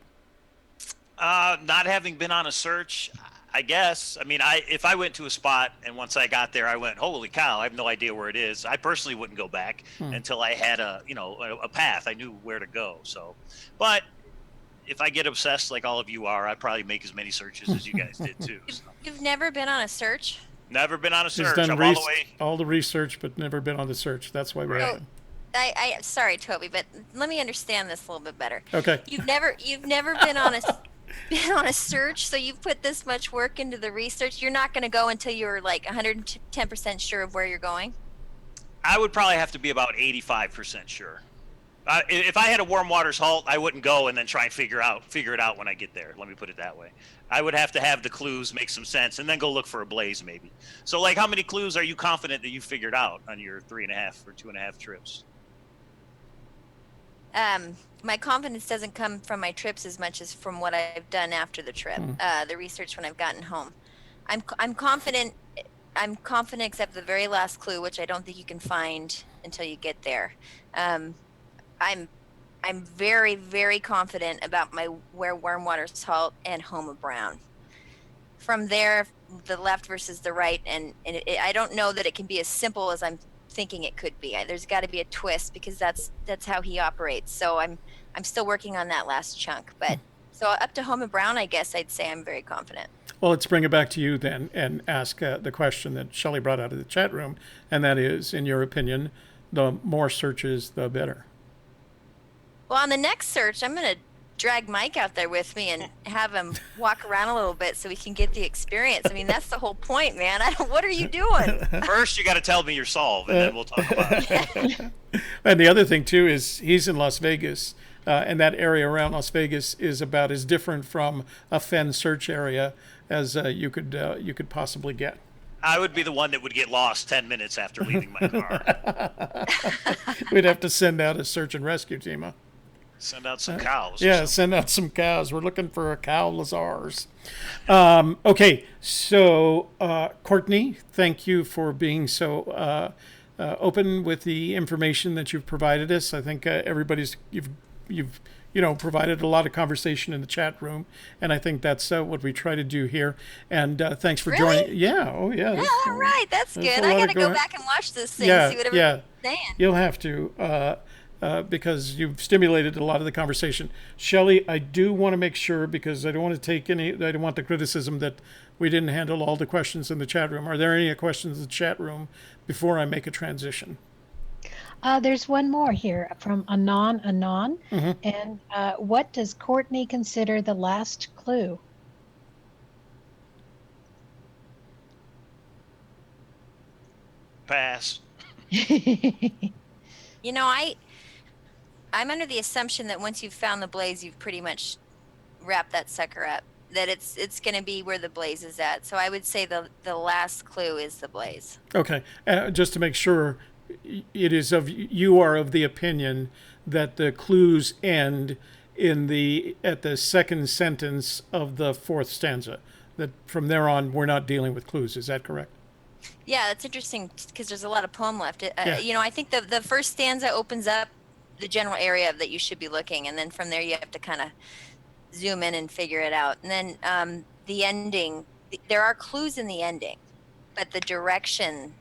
Not having been on a search, I guess. I mean, if I went to a spot and once I got there, I went, holy cow, I have no idea where it is. I personally wouldn't go back until I had a path. I knew where to go. So, but if I get obsessed like all of you are, I'd probably make as many searches as you guys did too. So. You've never been on a search? Never been on a search. He's done I'm all the research, but never been on the search. That's why we're asking. I sorry, Toby, but let me understand this a little bit better. Okay. You've never been on a search, so you've put this much work into the research. You're not going to go until you're like 110% sure of where you're going? I would probably have to be about 85% sure. If I had a warm waters halt, I wouldn't go and then try and figure it out when I get there. Let me put it that way. I would have to have the clues make some sense and then go look for a blaze maybe. So like how many clues are you confident that you figured out on your 3.5 or 2.5 trips? My confidence doesn't come from my trips as much as from what I've done after the trip, the research when I've gotten home. I'm confident. I'm confident except the very last clue, which I don't think you can find until you get there. I'm very, very confident about where Warm Waters Halt and Homa Brown. From there, the left versus the right, and I don't know that it can be as simple as I'm thinking it could be. There's got to be a twist because that's how he operates. So I'm still working on that last chunk, but so up to Homa Brown, I guess I'd say I'm very confident. Well, let's bring it back to you then and ask the question that Shelley brought out of the chat room, and that is, in your opinion, the more searches, the better. Well, on the next search, I'm going to drag Mike out there with me and have him walk around a little bit so we can get the experience. I mean, that's the whole point, man. What are you doing? First, you got to tell me your solve, and then we'll talk about it. And the other thing, too, is he's in Las Vegas, and that area around Las Vegas is about as different from a Fenn search area as you could possibly get. I would be the one that would get lost 10 minutes after leaving my car. We'd have to send out a search and rescue team, huh? Send out some cows. Yeah, send out some cows. We're looking for a cow Lazars. Okay, so Courtney, thank you for being so open with the information that you've provided us. I think you've provided a lot of conversation in the chat room, and I think that's what we try to do here. And thanks for joining. Yeah, oh yeah. Yeah, all right, that's good. I got to go back and watch this thing, see what everybody's saying. You'll have to. Because you've stimulated a lot of the conversation. Shelley, I do want to make sure, because I don't want the criticism that we didn't handle all the questions in the chat room. Are there any questions in the chat room before I make a transition? There's one more here from Anon. Mm-hmm. And what does Courtney consider the last clue? Pass. I'm under the assumption that once you've found the blaze, you've pretty much wrapped that sucker up. That it's going to be where the blaze is at. So I would say the last clue is the blaze. Okay, just to make sure, you are of the opinion that the clues end at the second sentence of the fourth stanza. That from there on we're not dealing with clues. Is that correct? Yeah, that's interesting because there's a lot of poem left. I think the first stanza opens up the general area that you should be looking, and then from there you have to kind of zoom in and figure it out. And then the ending, there are clues in the ending, but the direction,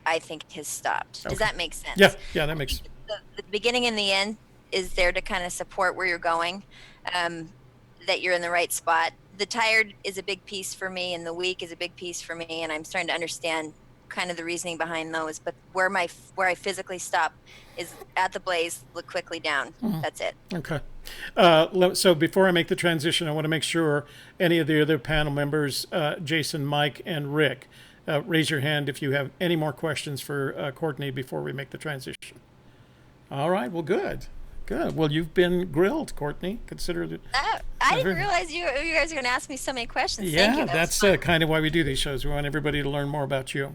I think, has stopped. Okay. Does that make sense? Yeah, that makes sense. The beginning and the end is there to kind of support where you're going, that you're in the right spot. The tired is a big piece for me, and the weak is a big piece for me, and I'm starting to understand kind of the reasoning behind those. But where I physically stop is at the blaze, look quickly down. Mm-hmm. That's it. Okay. So before I make the transition, I want to make sure any of the other panel members, Jason, Mike, and Rick, raise your hand if you have any more questions for Courtney before we make the transition. All right. Well, good. Good. Well, you've been grilled, Courtney. Consider it. I didn't realize you guys are going to ask me so many questions. Thank Yeah, you. that's kind of why we do these shows. We want everybody to learn more about you.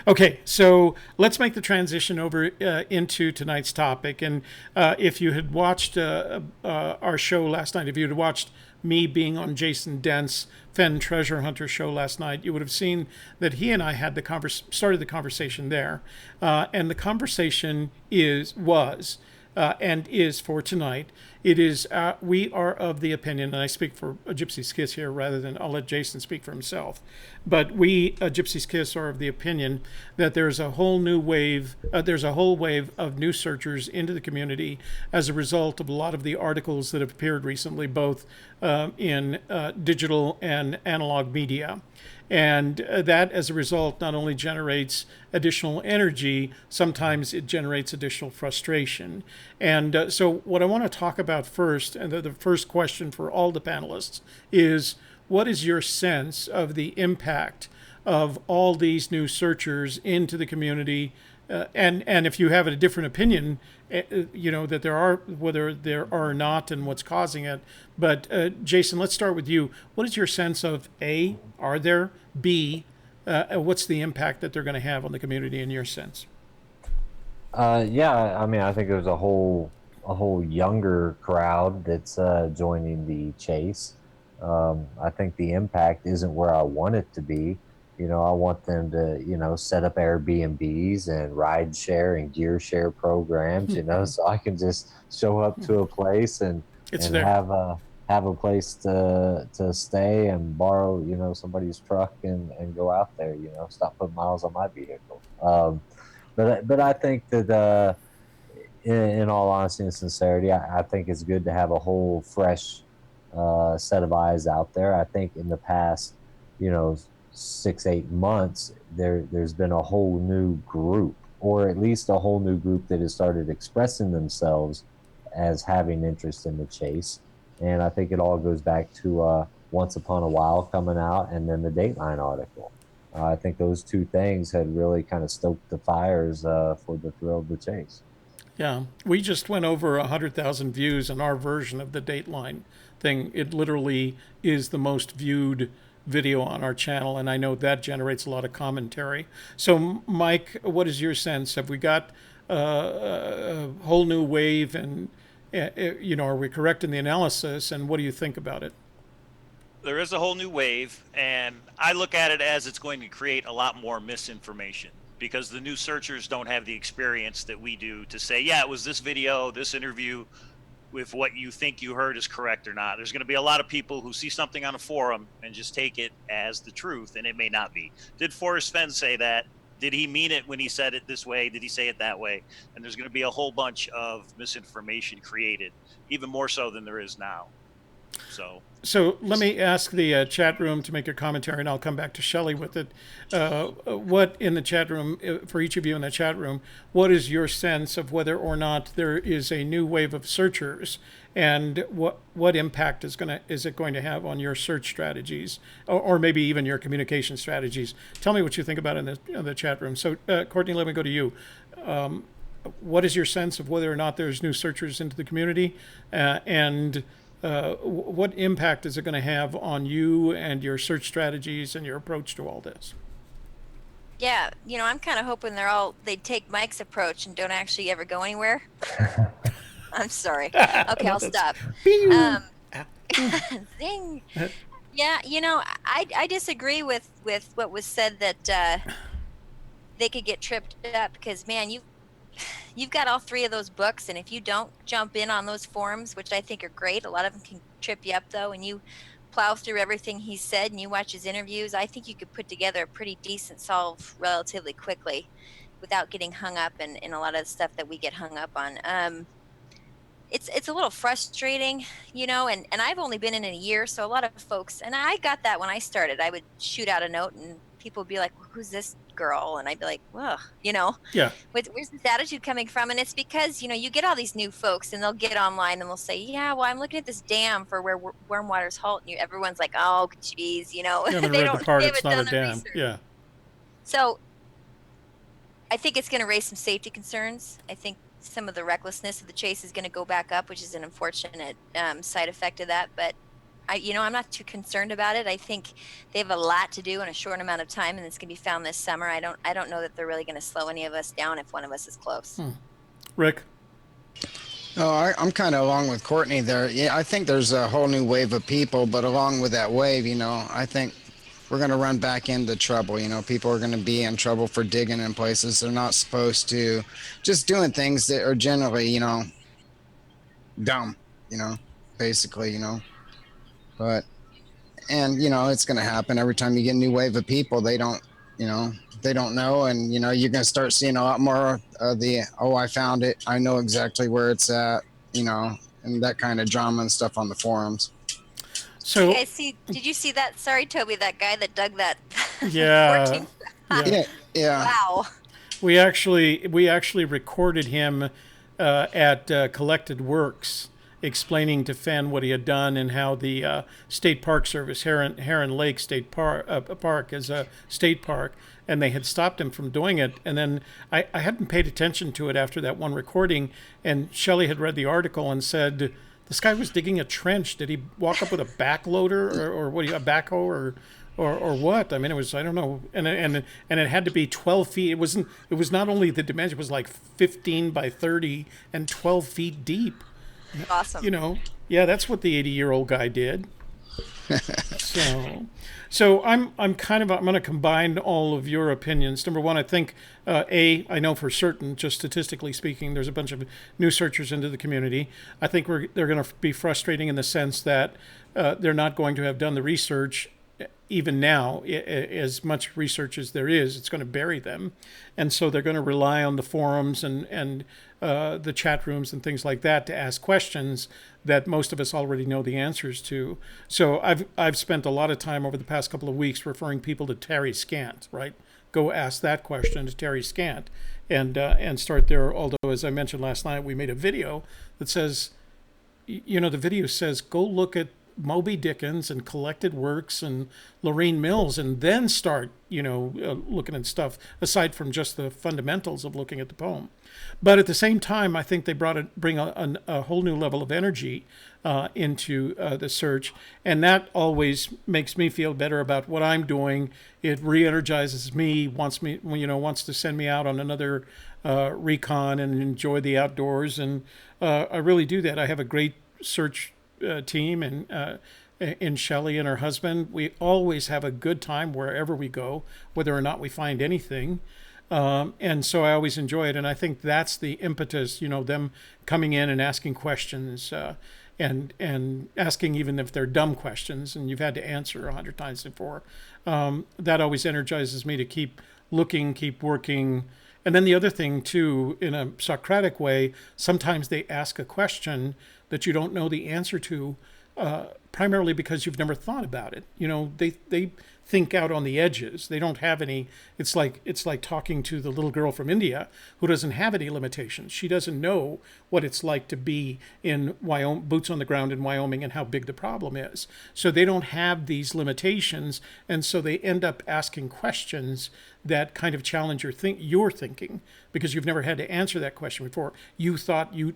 Okay, so let's make the transition over into tonight's topic. And if you had watched our show last night, if you had watched me being on Jason Dent's Fenn Treasure Hunter show last night, you would have seen that he and I had started the conversation there. And the conversation was and is for tonight. It is, we are of the opinion, and I speak for a Gypsy's Kiss here rather than, I'll let Jason speak for himself, but we, Gypsy's Kiss, are of the opinion that there's a whole wave of new searchers into the community as a result of a lot of the articles that have appeared recently, both in digital and analog media. And that, as a result, not only generates additional energy, sometimes it generates additional frustration. And so what I want to talk about first, and the first question for all the panelists, is what is your sense of the impact of all these new searchers into the community? And if you have a different opinion, that there are, whether there are not, and what's causing it. But Jason, let's start with you. What is your sense of A, are there? B, what's the impact that they're going to have on the community in your sense? Yeah, I mean, I think there's a whole younger crowd that's joining the chase. I think the impact isn't where I want it to be. I want them to, set up Airbnbs and ride share and gear share programs, so I can just show up to a place and have a place to stay and borrow, somebody's truck and go out there, stop putting miles on my vehicle. But I think that in all honesty and sincerity, I think it's good to have a whole fresh set of eyes out there. I think in the past, 6-8 months, there's been a whole new group, or at least a whole new group that has started expressing themselves as having interest in the chase. And I think it all goes back to Once Upon a While coming out, and then the Dateline article. I think those two things had really kind of stoked the fires for the thrill of the chase. Yeah, we just went over 100,000 views on our version of the Dateline thing. It literally is the most viewed video on our channel, and I know that generates a lot of commentary. So, Mike, what is your sense? Have we got a whole new wave, and are we correct in the analysis, and what do you think about it? There is a whole new wave, and I look at it as it's going to create a lot more misinformation, because the new searchers don't have the experience that we do to say, yeah, it was this video, this interview, with what you think you heard is correct or not. There's going to be a lot of people who see something on a forum and just take it as the truth, and it may not be. Did Forrest Fenn say that? Did he mean it when he said it this way? Did he say it that way? And there's going to be a whole bunch of misinformation created, even more so than there is now. So let me ask the chat room to make a commentary, and I'll come back to Shelley with it. What in the chat room, for each of you in the chat room, what is your sense of whether or not there is a new wave of searchers, and what impact is it going to have on your search strategies, or maybe even your communication strategies? Tell me what you think about it in the chat room. So Courtney, let me go to you. What is your sense of whether or not there's new searchers into the community, and what impact is it going to have on you and your search strategies and your approach to all this? Yeah, I'm kind of hoping they'd take Mike's approach and don't actually ever go anywhere. I'm sorry. Okay, I'll stop. Zing. Yeah, I disagree with what was said that they could get tripped up, because, man, you've got all three of those books, and if you don't jump in on those forums, which I think are great, a lot of them can trip you up though, and you plow through everything he said and you watch his interviews, I think you could put together a pretty decent solve relatively quickly without getting hung up in a lot of the stuff that we get hung up on. It's a little frustrating, and I've only been in it a year, so a lot of folks, and I got that when I started, I would shoot out a note and people would be like, well, who's this girl? And I'd be like, well, yeah, where's this attitude coming from? And it's because, you get all these new folks, and they'll get online and they'll say, yeah, well, I'm looking at this dam for where warm waters halt. And everyone's like, oh, geez, You haven't read the part, it's not a dam. Research. Yeah. So I think it's going to raise some safety concerns. I think some of the recklessness of the chase is going to go back up, which is an unfortunate side effect of that. But I'm not too concerned about it. I think they have a lot to do in a short amount of time, and it's going to be found this summer. I don't know that they're really going to slow any of us down if one of us is close. Rick? Oh, I'm kind of along with Courtney there. Yeah, I think there's a whole new wave of people, but along with that wave, I think we're going to run back into trouble. People are going to be in trouble for digging in places they're not supposed to, just doing things that are generally, dumb, basically, but, and, it's going to happen every time you get a new wave of people. They don't know. And, you're going to start seeing a lot more of I found it, I know exactly where it's at, and that kind of drama and stuff on the forums. So did you see that? Sorry, Toby, that guy that dug that. Yeah. 14. Yeah. Wow. We actually recorded him at Collected Works, explaining to Fenn what he had done and how the State Park Service, Heron Lake State Park is a state park, and they had stopped him from doing it. And then I hadn't paid attention to it after that one recording, and Shelley had read the article and said, this guy was digging a trench. Did he walk up with a backloader or what? A backhoe or what? I mean, it was, I don't know. And it had to be 12 feet. It was not only the dimension. It was like 15 by 30 and 12 feet deep. Awesome. Yeah, that's what the 80-year-old guy did. So I'm going to combine all of your opinions. Number one, I think I know for certain, just statistically speaking, there's a bunch of new searchers into the community. I think they're going to be frustrating in the sense that they're not going to have done the research. Even now, as much research as there is, it's going to bury them. And so they're going to rely on the forums and the chat rooms and things like that to ask questions that most of us already know the answers to. So I've spent a lot of time over the past couple of weeks referring people to Terry Scant, right? Go ask that question to Terry Scant and start there. Although, as I mentioned last night, we made a video that says, the video says, go look at Moby Dickens and Collected Works and Lorraine Mills, and then start, looking at stuff aside from just the fundamentals of looking at the poem. But at the same time, I think they bring a whole new level of energy into the search, and that always makes me feel better about what I'm doing. It re-energizes me, wants to send me out on another recon and enjoy the outdoors, and I really do that. I have a great search team and in Shelley and her husband. We always have a good time wherever we go, whether or not we find anything. And so I always enjoy it. And I think that's the impetus, them coming in and asking questions and asking even if they're dumb questions and you've had to answer 100 times before. That always energizes me to keep looking, keep working. And then the other thing, too, in a Socratic way, sometimes they ask a question that you don't know the answer to, primarily because you've never thought about it. They think out on the edges. They don't have any. It's like talking to the little girl from India who doesn't have any limitations. She doesn't know what it's like to be in Wyoming, boots on the ground in Wyoming, and how big the problem is. So they don't have these limitations, and so they end up asking questions that kind of challenge your thinking, because you've never had to answer that question before. You thought you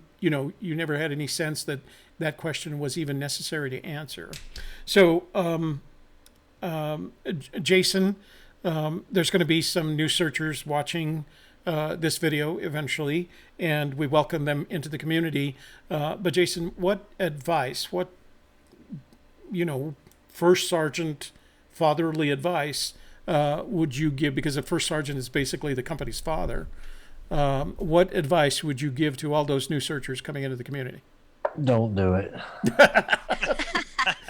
never had any sense that question was even necessary to answer. So Jason, there's going to be some new searchers watching this video eventually, and we welcome them into the community. But Jason, what advice, first sergeant fatherly advice would you give? Because a first sergeant is basically the company's father. What advice would you give to all those new searchers coming into the community? Don't do it.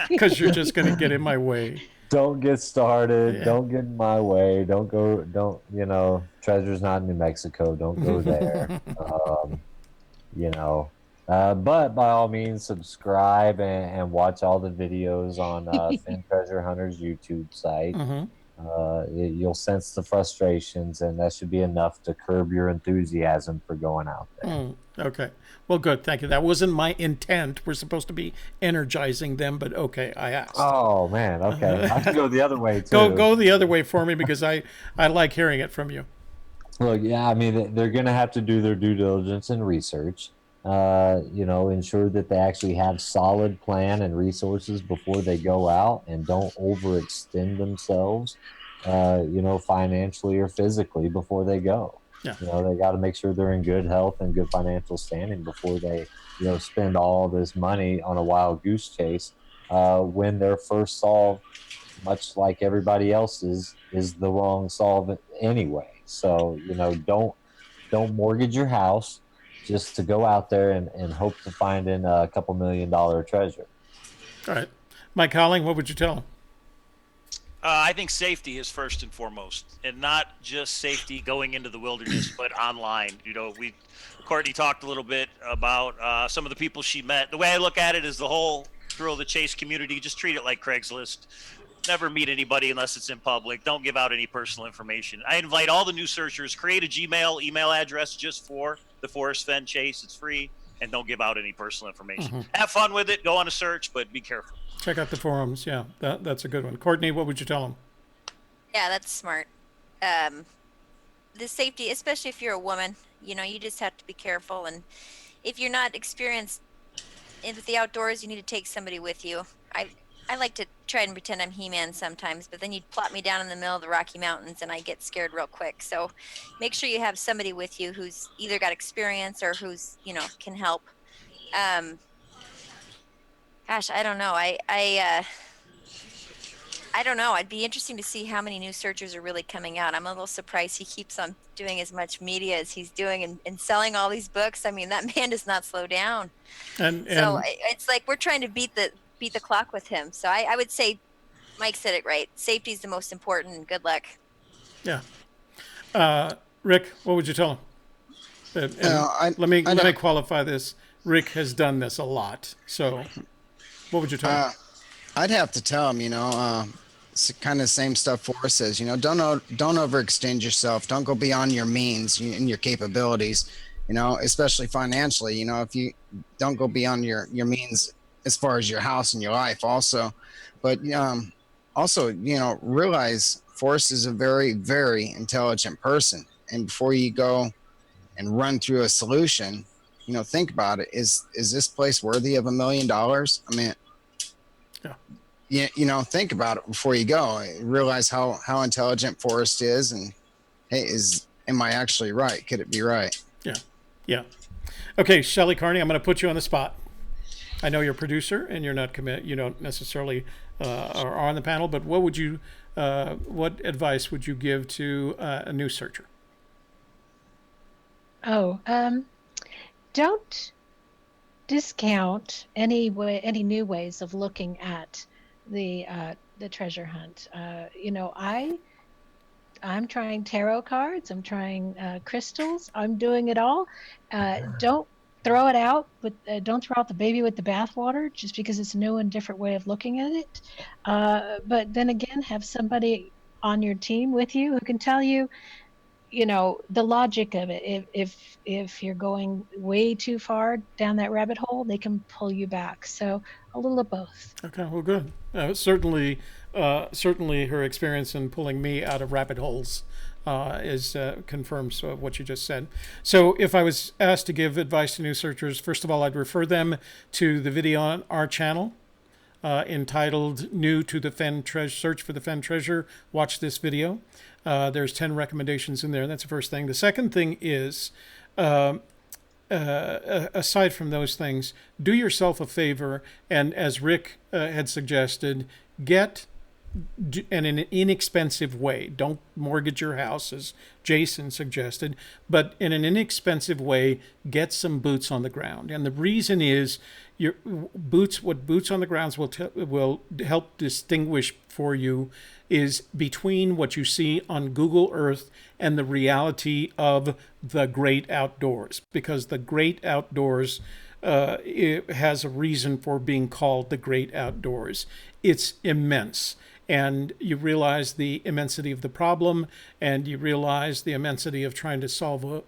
Because you're just going to get in my way. Don't get started. Yeah. Don't get in my way. Don't go. Treasure's not in New Mexico. Don't go there. But by all means, subscribe and watch all the videos on Finn Treasure Hunter's YouTube site. Mm-hmm. You'll sense the frustrations, and that should be enough to curb your enthusiasm for going out there. Okay. Well, good. Thank you. That wasn't my intent. We're supposed to be energizing them, but okay, I asked. Oh, man. Okay. I can go the other way, too. Go the other way for me, because I like hearing it from you. Look, yeah, I mean, they're going to have to do their due diligence and research. Ensure that they actually have solid plan and resources before they go out, and don't overextend themselves, financially or physically before they go. Yeah. They got to make sure they're in good health and good financial standing before they, spend all this money on a wild goose chase, when their first solve, much like everybody else's, is the wrong solve anyway. So, don't mortgage your house just to go out there and hope to find in a couple $1 million treasure. All right. Mike Howling, what would you tell him? I think safety is first and foremost, and not just safety going into the wilderness, but online. Courtney talked a little bit about some of the people she met. The way I look at it is the whole thrill of the chase community. Just treat it like Craigslist. Never meet anybody unless it's in public. Don't give out any personal information. I invite all the new searchers, create a Gmail email address just for the Forrest Fenn chase. It's free, and don't give out any personal information. Have fun with it. Go on a search, but be careful. Check out the forums. Yeah, that's a good one. Courtney, what would you tell him? Yeah, that's smart. The safety, especially if you're a woman, you just have to be careful. And if you're not experienced with the outdoors, you need to take somebody with you. I like to try and pretend I'm He-Man sometimes, but then you'd plop me down in the middle of the Rocky Mountains and I get scared real quick. So make sure you have somebody with you who's either got experience or who's, can help. Gosh, I don't know. I don't know. It'd be interesting to see how many new searchers are really coming out. I'm a little surprised he keeps on doing as much media as he's doing and selling all these books. I mean, that man does not slow down. And so it's like we're trying to beat the clock with him. So I would say Mike said it right. Safety is the most important, and good luck. Yeah. Rick, what would you tell him? Let me qualify this. Rick has done this a lot. So what would you tell him? I'd have to tell him, it's kind of the same stuff Forrest says, don't overextend yourself. Don't go beyond your means and your capabilities, especially financially. If you don't go beyond your means as far as your house and your life also. But also, realize Forrest is a very, very intelligent person. And before you go and run through a solution, think about it. Is this place worthy of $1 million? I mean, think about it before you go. Realize how intelligent Forrest is, and hey, am I actually right? Could it be right? Yeah. Okay, Shelley Carney, I'm going to put you on the spot. I know you're a producer and you're not you don't necessarily are on the panel, but what advice would you give to a new searcher? Don't discount any new ways of looking at the treasure hunt. I'm trying tarot cards. I'm trying crystals. I'm doing it all. Don't throw it out, but don't throw out the baby with the bathwater just because it's a new and different way of looking at it. But then again, have somebody on your team with you who can tell you, the logic of it. If you're going way too far down that rabbit hole, they can pull you back. So a little of both. Okay, well, good. Certainly her experience in pulling me out of rabbit holes confirms what you just said. So if I was asked to give advice to new searchers, first of all, I'd refer them to the video on our channel entitled New to the Fenn Search for the Fenn Treasure. Watch this video. There's 10 recommendations in there. That's the first thing. The second thing is, aside from those things, do yourself a favor, and as Rick had suggested, get in an inexpensive way. Don't mortgage your house, as Jason suggested, but in an inexpensive way, get some boots on the ground. And the reason is, what boots on the grounds will help distinguish for you is between what you see on Google Earth and the reality of the great outdoors, because the great outdoors it has a reason for being called the great outdoors. It's immense. And you realize the immensity of the problem, and you realize the immensity of trying to solve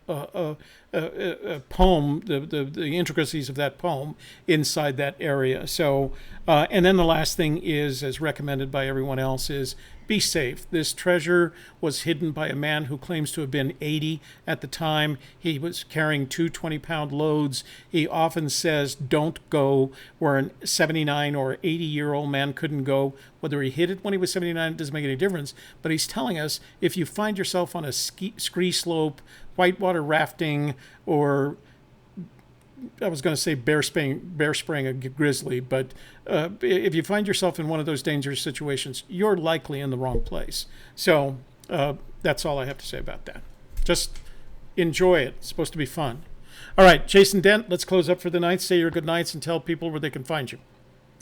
poem, the intricacies of that poem inside that area. So, and then the last thing is, as recommended by everyone else, is be safe. This treasure was hidden by a man who claims to have been 80 at the time. He was carrying two 20-pound loads. He often says, don't go where a 79 or 80-year-old man couldn't go. Whether he hid it when he was 79, it doesn't make any difference. But he's telling us, if you find yourself on a ski slope, whitewater rafting, or I was going to say bear spraying a grizzly, but if you find yourself in one of those dangerous situations, you're likely in the wrong place. So that's all I have to say about that. Just enjoy it. It's supposed to be fun. All right, Jason Dent, let's close up for the night. Say your good nights and tell people where they can find you.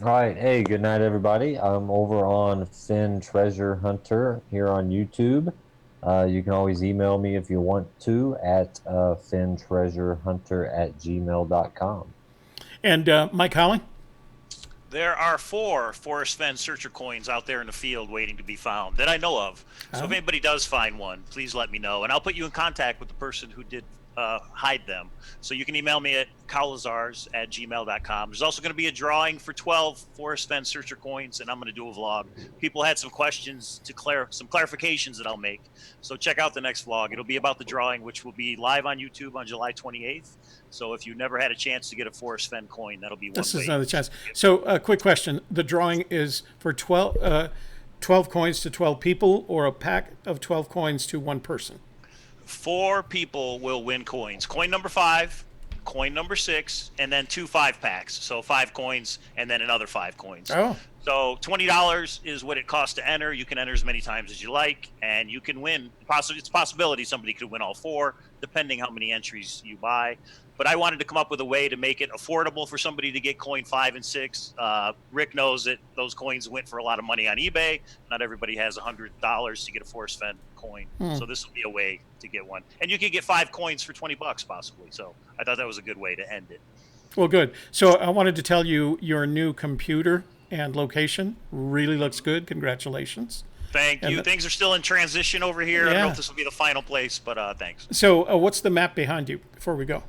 All right. Hey, good night, everybody. I'm over on Finn Treasure Hunter here on YouTube. You can always email me if you want to at finntreasurehunter@gmail.com. And Mike Holly? There are 4 Forrest Fenn searcher coins out there in the field waiting to be found that I know of. So if anybody does find one, please let me know, and I'll put you in contact with the person who did hide them. So you can email me at cowlazars@gmail.com. There's also going to be a drawing for 12 Forrest Fenn searcher coins, and I'm going to do a vlog. People had some questions to some clarifications that I'll make. So check out the next vlog. It'll be about the drawing, which will be live on YouTube on July 28th. So if you never had a chance to get a Forrest Fenn coin, that'll be one This way. is another chance. So a quick question. The drawing is for 12 coins to 12 people, or a pack of 12 coins to one person? 4 people will win coins. Coin number 5, coin number 6, and then 2 5-packs. So 5 coins and then another 5 coins. Oh. So $20 is what it costs to enter. You can enter as many times as you like, and you can win. It's a possibility somebody could win all 4, depending how many entries you buy. But I wanted to come up with a way to make it affordable for somebody to get coin 5 and 6. Rick knows that those coins went for a lot of money on eBay. Not everybody has $100 to get a Forrest Fenn coin. So this will be a way to get one. And you can get 5 coins for $20 possibly. So I thought that was a good way to end it. Well, good. So I wanted to tell you your new computer and location really looks good. Congratulations. Thank you. Things are still in transition over here. Yeah. I don't know if this will be the final place, but thanks. So what's the map behind you before we go?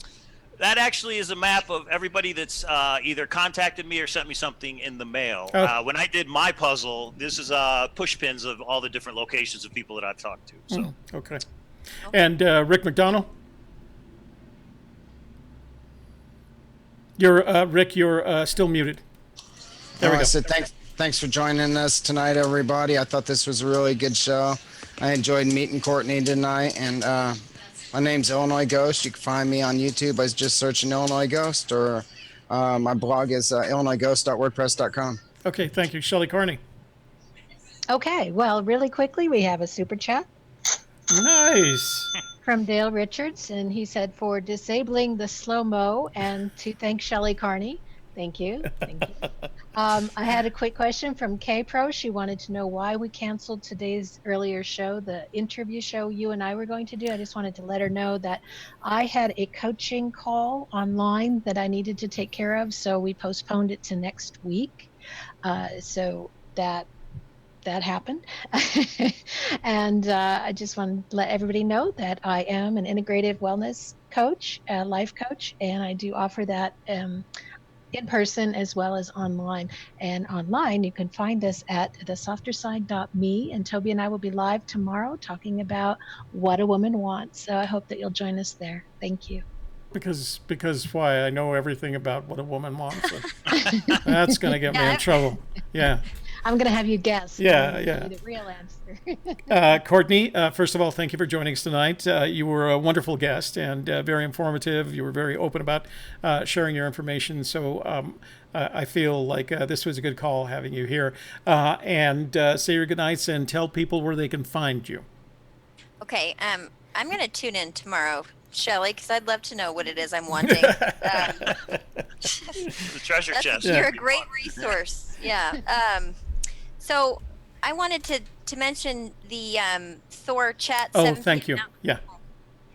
That actually is a map of everybody that's either contacted me or sent me something in the mail. Oh. When I did my puzzle, this is push pins of all the different locations of people that I've talked to. So Okay. And Rick McDonald? Rick, you're still muted. There we go. I said thanks for joining us tonight, everybody. I thought this was a really good show. I enjoyed meeting Courtney tonight, and my name's Illinois Ghost. You can find me on YouTube by just searching Illinois Ghost, or my blog is illinoisghost.wordpress.com. Okay, thank you. Shelley Carney. Okay, well, really quickly, we have a super chat Nice. from Dale Richards, and he said, for disabling the slow-mo, and to thank Shelley Carney. Thank you. Thank you. I had a quick question from K-Pro. She wanted to know why we canceled today's earlier show, the interview show you and I were going to do. I just wanted to let her know that I had a coaching call online that I needed to take care of, so we postponed it to next week. So that happened. And I just want to let everybody know that I am an integrative wellness coach, a life coach, and I do offer that in person as well as online. And online, you can find us at thesofterside.me, and Toby and I will be live tomorrow talking about what a woman wants. So I hope that you'll join us there. Thank you. Because why? I know everything about what a woman wants. That's going to get me in trouble. Yeah. I'm going to have you guess. Yeah. The real answer. Courtney, first of all, thank you for joining us tonight. You were a wonderful guest and very informative. You were very open about sharing your information. So I feel like this was a good call having you here. And say your goodnights and tell people where they can find you. Okay, I'm going to tune in tomorrow, Shelley, because I'd love to know what it is I'm wanting. The treasure chest. You're a great resource. Yeah. So I wanted to mention the Thor chat. Oh, thank you. Yeah.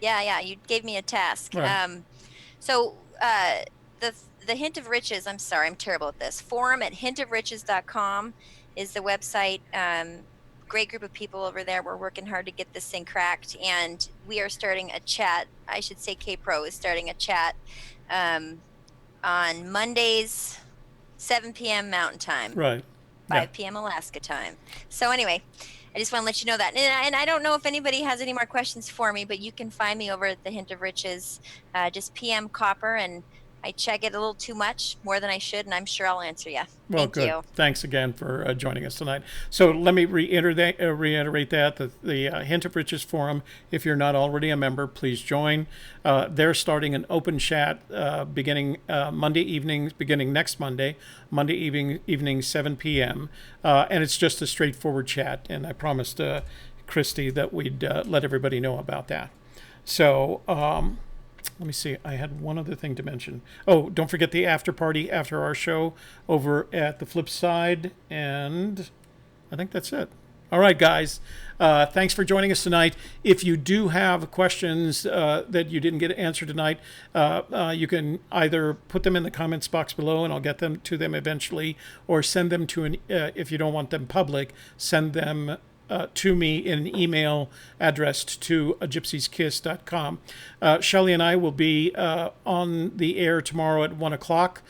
Yeah. You gave me a task. Right. So the Hint of Riches, I'm sorry, I'm terrible at this. Forum at hintofriches.com is the website. Great group of people over there. We're working hard to get this thing cracked. And we are starting a chat. I should say K-Pro is starting a chat on Mondays, 7 p.m. Mountain Time. Right. 5 p.m. Alaska time. So anyway, I just want to let you know that. And I don't know if anybody has any more questions for me, but you can find me over at the Hint of Riches. Just PM Copper, and I check it a little too much, more than I should, and I'm sure I'll answer you. Well, Thank good. you. Thanks again for joining us tonight. So let me reiterate that the Hint of Riches Forum, if you're not already a member, please join. They're starting an open chat beginning Monday evenings, beginning next Monday evening 7 p.m. And it's just a straightforward chat. And I promised Christy that we'd let everybody know about that. So let me see. I had one other thing to mention. Oh, don't forget the after party after our show over at the Flip Side. And I think that's it. All right, guys. Thanks for joining us tonight. If you do have questions that you didn't get answered tonight, you can either put them in the comments box below and I'll get them to them eventually, or send them to an, if you don't want them public, send them to me in an email addressed to gypsieskiss.com. Shelley and I will be on the air tomorrow at 1 o'clock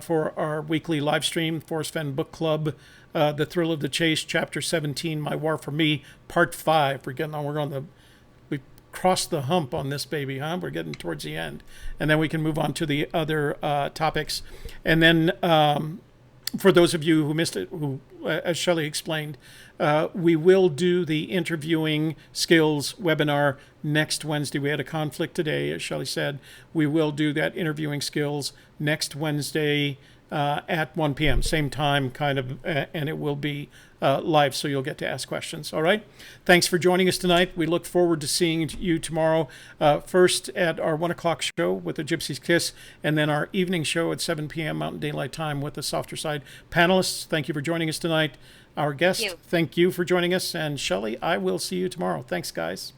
for our weekly live stream, Forrest Fenn Book Club, The Thrill of the Chase, Chapter 17, My War for Me, Part 5. We crossed the hump on this baby, huh? We're getting towards the end. And then we can move on to the other topics. And then for those of you who missed it, who, as Shelley explained, we will do the interviewing skills webinar next Wednesday. We had a conflict today, as Shelley said. We will do that interviewing skills next Wednesday at 1 p.m., same time, kind of, and it will be live, so you'll get to ask questions. All right? Thanks for joining us tonight. We look forward to seeing you tomorrow, first at our 1 o'clock show with the Gypsy's Kiss, and then our evening show at 7 p.m. Mountain Daylight Time with the Softer Side panelists. Thank you for joining us tonight. Our guest, thank you for joining us. And Shelley, I will see you tomorrow. Thanks, guys.